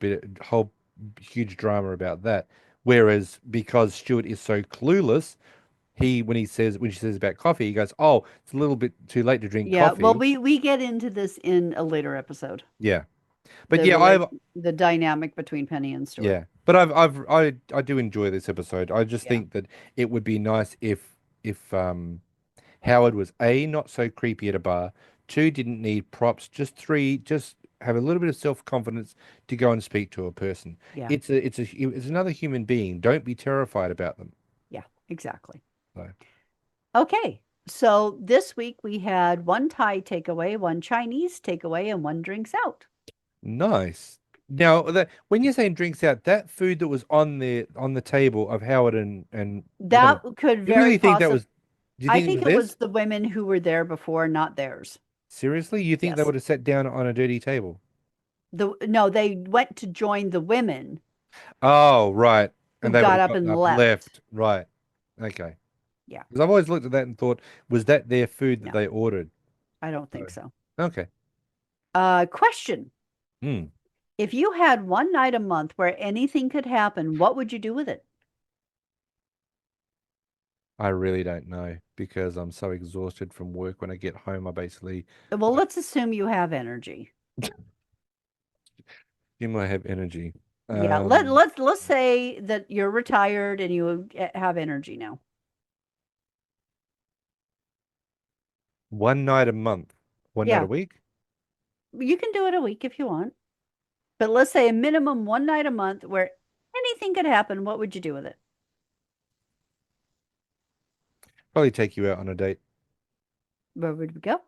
huge drama about that. Whereas because Stuart is so clueless, when she says about coffee, he goes, "Oh, it's a little bit too late to drink Yeah, well, coffee." we get into this in a later episode. Yeah, but The yeah, relate the dynamic between Penny and Stuart. yeah, but I do enjoy this episode. I just Yeah. think that it would be nice if Howard was A, not so creepy at a bar, two, didn't need props, just three, just have a little bit of self-confidence to go and speak to a person. Yeah. It's another human being. Don't be terrified about them. Yeah, exactly. So Okay. So this week we had one Thai takeaway, one Chinese takeaway, and one drinks out. nice. Now, when you're saying drinks out, that food that was on the table of Howard and That Leonard, could you very really think that possibly, was? Do you I think it think was it this? was the women who were there before, not theirs. Seriously, you think they Yes. would have sat down on a dirty table? No, they went to join the women Oh, right. And who they would got have up gotten and up, left. left. Right. Okay. Yeah. Because I've always looked at that and thought, was that their food that No, they ordered? I don't Oh, think so. okay. Question. Hmm. If you had one night a month where anything could happen, what would you do with it? I really don't know because I'm so exhausted from work. When I get home, I basically Well, let's assume you have energy. assume I have energy. Yeah, Um, let's say that you're retired and you have energy now. one night a month, one night a Yeah, week. you can do it a week if you want, but let's say a minimum one night a month where anything could happen. What would you do with it? Probably take you out on a date. Where would we go?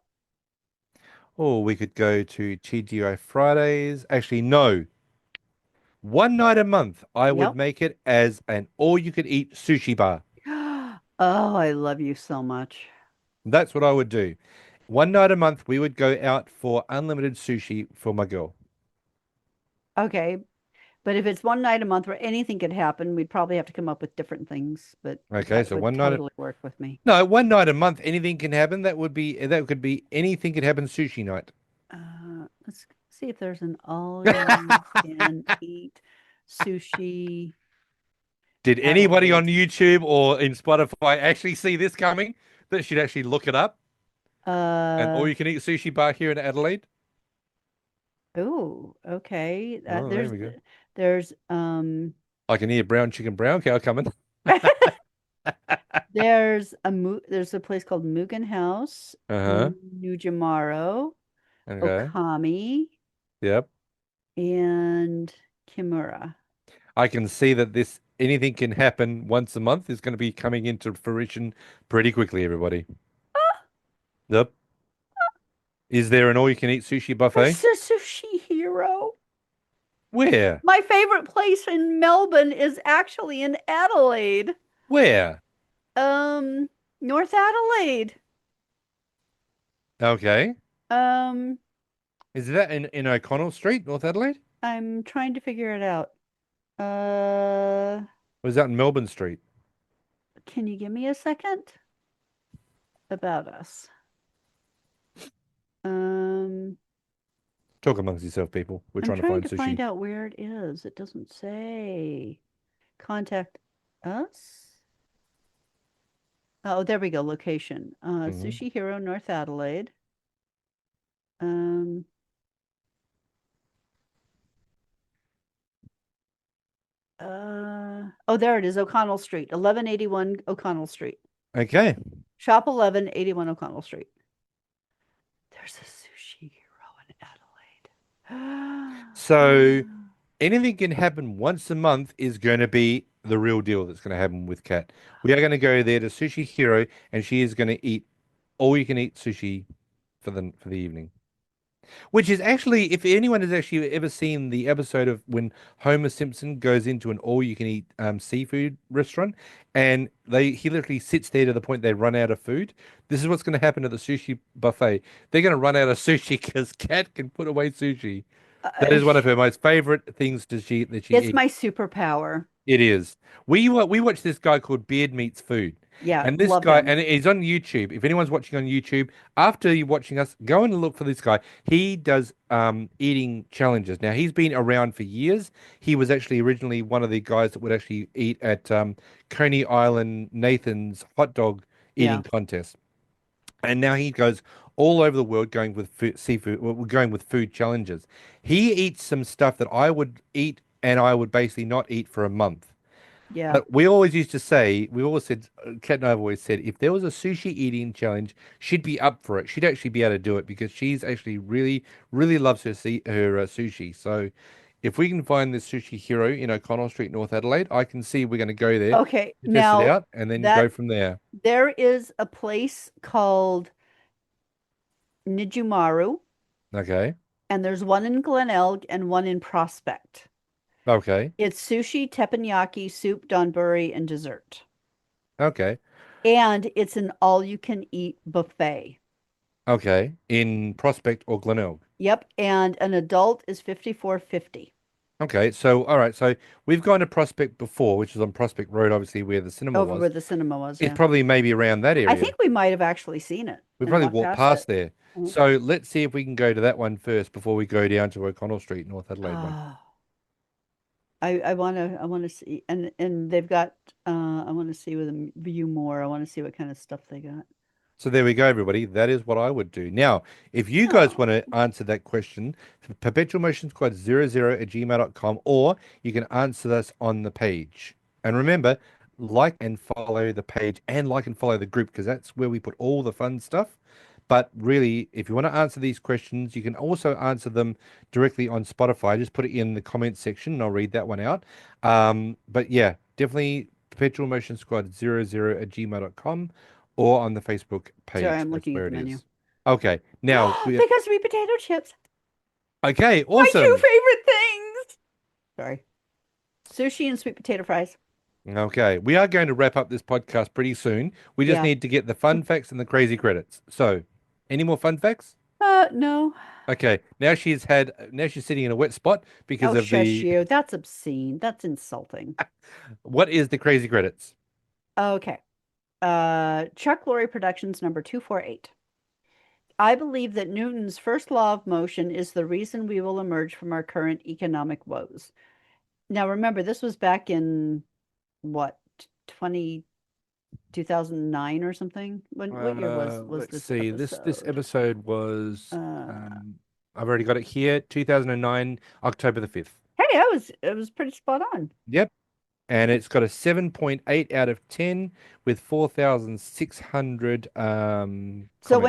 Or we could go to TGI Fridays. Actually, no. One night a month, I would Yep. make it as an all-you-can-eat sushi bar. Oh, I love you so much. That's what I would do. One night a month, we would go out for unlimited sushi for my girl. Okay, but if it's one night a month where anything could happen, we'd probably have to come up with different things, but Okay, that so would one night. totally work with me. No, one night a month, anything can happen. That could be anything could happen sushi night. Let's see if there's an all you can eat sushi Did anybody on Adelaide. YouTube or in Spotify actually see this coming? that she'd actually look it up. An Uh, all-you-can-eat sushi bar here in Adelaide. oh, okay. Oh, there we go. There's I can hear brown chicken brown. Okay, I'll come in. there's a place called Mugen House, Uh-huh. Nujimaro, Okay. Okami, Yep. and Kimura. I can see that this anything can happen once a month is going to be coming into fruition pretty quickly, everybody. Yep. Is there an all-you-can-eat sushi buffet? It's a sushi hero. Where? My favorite place in Melbourne is actually in Adelaide. Where? Um, North Adelaide. Okay. Um, Is that in O'Connell Street, North Adelaide? I'm trying to figure it out. Uh, Or is that in Melbourne Street? can you give me a second? About us. Um, Talk amongst yourself, people. We're I'm trying to trying find to find sushi. out where it is. It doesn't say. Contact us. Oh, there we go. Location. Hmm. Sushi Hero, North Adelaide. Um, oh, there it is. O'Connell Street, 1181 O'Connell Street. Okay. Shop 1181 O'Connell Street. There's a sushi hero in So Adelaide. anything can happen once a month is going to be the real deal that's going to happen with Kat. We are going to go there to Sushi Hero, and she is going to eat all you can eat sushi for the evening. Which is actually, if anyone has actually ever seen the episode of when Homer Simpson goes into an all-you-can-eat seafood restaurant, and he literally sits there to the point they run out of food. This is what's going to happen at the sushi buffet. They're going to run out of sushi because Kat can put away sushi. That is one of her most favorite things that she It's eats. my superpower. It is. We watch this guy called Beard Meets Food, Yeah, and this love guy, him. and he's on YouTube. If anyone's watching on YouTube, after you're watching us, go and look for this guy. He does eating challenges. Now he's been around for years. He was actually originally one of the guys that would actually eat at Coney Island Nathan's hot dog Yeah, eating contest. And now he goes all over the world going with seafood, well, going with food challenges. He eats some stuff that I would eat and I would basically not eat for a month. yeah. But we always used to say, we always said, Kat and I have always said, if there was a sushi eating challenge, she'd be up for it. She'd actually be able to do it because she's actually really, really loves her sushi. So if we can find this sushi hero in O'Connell Street, North Adelaide, I can see we're going to go there Okay, to test it now out and then go that from there. there is a place called Nijumaru, Okay. and there's one in Glenelg and one in Prospect. Okay. It's sushi, teppanyaki, soup, donburi, and dessert. Okay. And it's an all-you-can-eat buffet. Okay. In Prospect or Glenelg. Yep, and an adult is 54.50 Okay. So, all right. So we've gone to Prospect before, which is on Prospect Road, obviously, where the cinema over was. where the cinema was, It's yeah. probably maybe around that I area. think we might have actually seen it We and probably walked walked past it. past there. Mhm. So let's see if we can go to that one first before we go down to O'Connell Street, North Adelaide one. Oh, I wanna see, and they've got I want to see with them view more. I want to see what kind of stuff they got. So there we go, everybody. That is what I would do. Now, if you guys Oh, want to answer that question, perpetual motion squad 00 at gmail.com, or you can answer us on the page. And remember, like and follow the page and like and follow the group because that's where we put all the fun stuff. But really, if you want to answer these questions, you can also answer them directly on Spotify. Just put it in the comment section and I'll read that one out. But yeah, definitely perpetual motion squad 00 at gmail.com or on the Facebook sorry, page. I'm That's looking at where the it menu. is. Okay. Now They got sweet potato chips. okay, My two awesome. favorite things. Sorry, sushi and sweet potato fries. Okay. We are going to wrap up this podcast pretty soon. We just Yeah. need to get the fun facts and the crazy credits. So, any more fun facts? No. Okay. Now she's sitting in a wet spot because Oh, of shush the you. That's obscene. That's insulting. what is the crazy credits? Okay. Chuck Lorre Productions number 248. I believe that Newton's first law of motion is the reason we will emerge from our current economic woes. Now, remember, this was back in what, 2010? 2009 or something? What year was Let's this see. This episode? episode was Uh, I've already got it here, 2009, October the 5th. hey, it was pretty spot on. Yep. And it's got a 7.8 out of 10 with 4,600 comments. So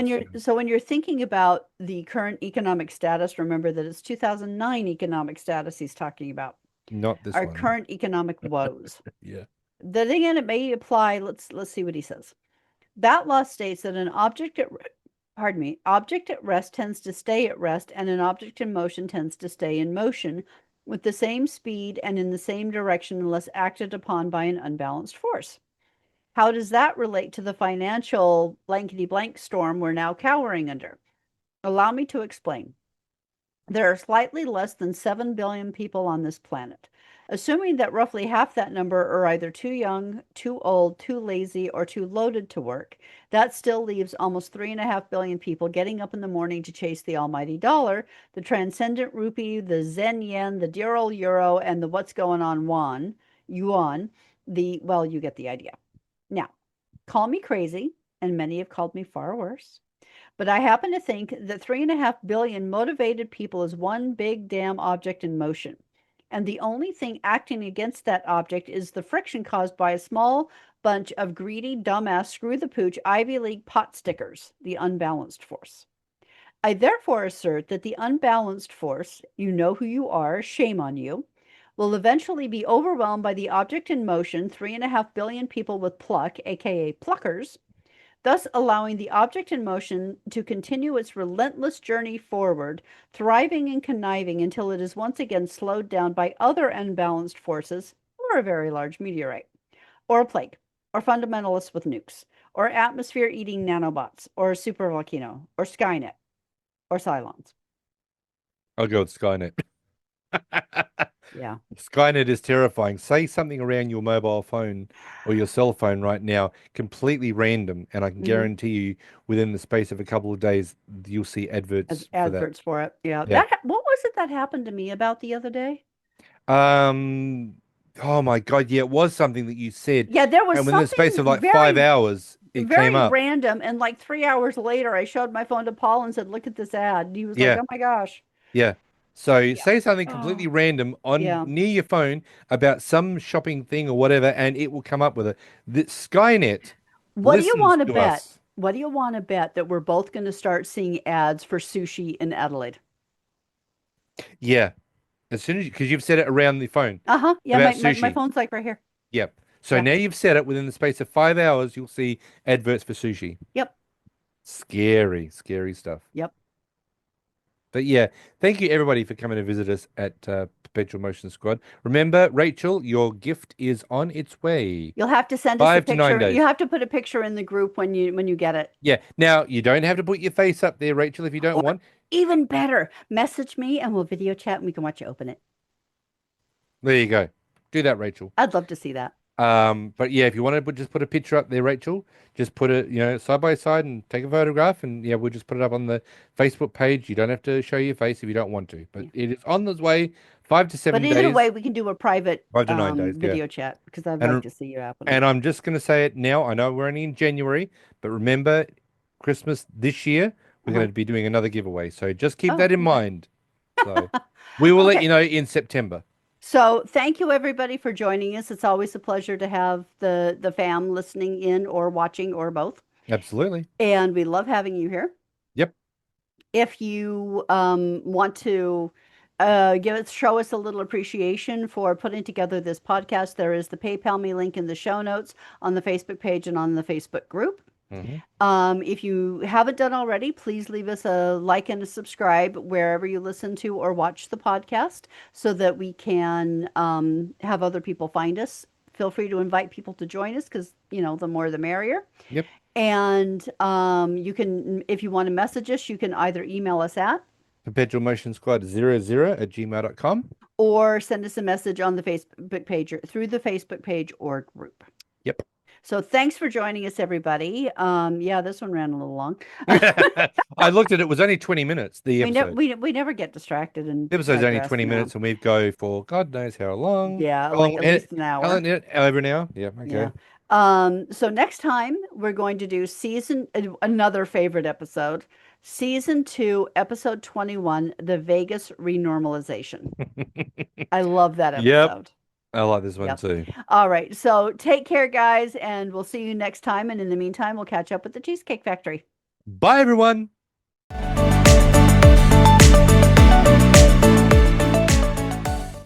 when you're thinking about the current economic status, remember that it's 2009 economic status he's talking about. Not this Our one. current economic woes. Yeah. Then again, it may apply. Let's see what he says. That law states that an object at pardon me, object at rest tends to stay at rest, and an object in motion tends to stay in motion with the same speed and in the same direction unless acted upon by an unbalanced force. How does that relate to the financial blankety blank storm we're now cowering under? Allow me to explain. There are slightly less than 7 billion people on this planet. Assuming that roughly half that number are either too young, too old, too lazy, or too loaded to work, that still leaves almost 3.5 billion people getting up in the morning to chase the almighty dollar, the transcendent rupee, the Zen yen, the dear old euro, and the what's going on yuan, well, you get the idea. Now, call me crazy, and many have called me far worse. But I happen to think that 3.5 billion motivated people is one big damn object in motion. And the only thing acting against that object is the friction caused by a small bunch of greedy, dumbass, screw the pooch, Ivy League pot stickers, the unbalanced force. I therefore assert that the unbalanced force, you know who you are, shame on you, will eventually be overwhelmed by the object in motion, 3.5 billion people with pluck, aka pluckers, thus allowing the object in motion to continue its relentless journey forward, thriving and conniving until it is once again slowed down by other unbalanced forces, or a very large meteorite, or a plague, or fundamentalists with nukes, or atmosphere-eating nanobots, or a supervolcano, or Skynet, or Cylons. I'll go with Skynet. Yeah. Skynet is terrifying. Say something around your mobile phone or your cell phone right now, completely random, and I can guarantee you within the space of a couple of days, you'll see adverts for that. Adverts for it. Yeah. Yeah. What was it that happened to me about the other day? Um, oh my God, yeah, it was something that you said. Yeah, there was And within the space of something like 5 hours, it came very up. random. And like 3 hours later, I showed my phone to Paul and said, "Look at this ad." And he was like, Yeah, "Oh my gosh." yeah. So Yeah. say something completely Oh, random on yeah. near your phone about some shopping thing or whatever, and it will come up with it. The Skynet What do you listens want to to bet? us. What do you want to bet that we're both going to start seeing ads for sushi in Adelaide? Yeah. As soon as because you've said it around the phone Uh-huh. Yeah, about my sushi. phone's like right here. Yep. So Yeah. now you've said it within the space of 5 hours, you'll see adverts for sushi. Yep. Scary, scary stuff. Yep. But yeah, thank you everybody for coming to visit us at Perpetual Motion Squad. Remember, Rachel, your gift is on its way. You'll have to send us a 5 to 9 picture. You days. have to put a picture in the group when you get it. Yeah. Now you don't have to put your face up there, Rachel, if you don't Or want. even better, message me and we'll video chat and we can watch you open it. There you go. Do that, Rachel. I'd love to see that. But yeah, if you want to just put a picture up there, Rachel, just put it, side by side and take a photograph, and yeah, we'll just put it up on the Facebook page. You don't have to show your face if you don't want to, but Yeah. it is on its way, 5 to 7 But either days, way, we can do a private 5 to 9 days, yeah. video chat because I'd like And to see you open and it. I'm just gonna say it now. I know we're only in January, but remember, Christmas this year, we're going Uh-huh. to be doing another giveaway. So just keep Oh, that in okay. mind. So we will let Okay. you know in September. So thank you everybody for joining us. It's always a pleasure to have the fam listening in or watching or both. Absolutely. And we love having you here. Yep. If you want to show us a little appreciation for putting together this podcast, there is the PayPal me link in the show notes on the Facebook page and on the Facebook group. If you haven't done already, please leave us a like and a subscribe wherever you listen to or watch the podcast so that we can have other people find us. Feel free to invite people to join us because, the more the merrier. Yep. And you can, if you want to message us, you can either email us at Perpetual Motion Squad 00@gmail.com. or send us a message on the Facebook page or through the Facebook page or group. Yep. So thanks for joining us, everybody. Yeah, this one ran a little long. I looked at it, was only 20 minutes, the episode. We never get distracted and The episode's only digress, 20 no. minutes, and we go for God knows how long. Yeah, How like long? at least an hour. Over an hour? Yeah, okay. Yeah. So next time we're going to do another favorite episode, season 2, episode 21, the Vegas renormalization. I love that Yep, episode. I like this one Yep. too. All right. So take care, guys, and we'll see you next time. And in the meantime, we'll catch up with the Cheesecake Factory. Bye, everyone.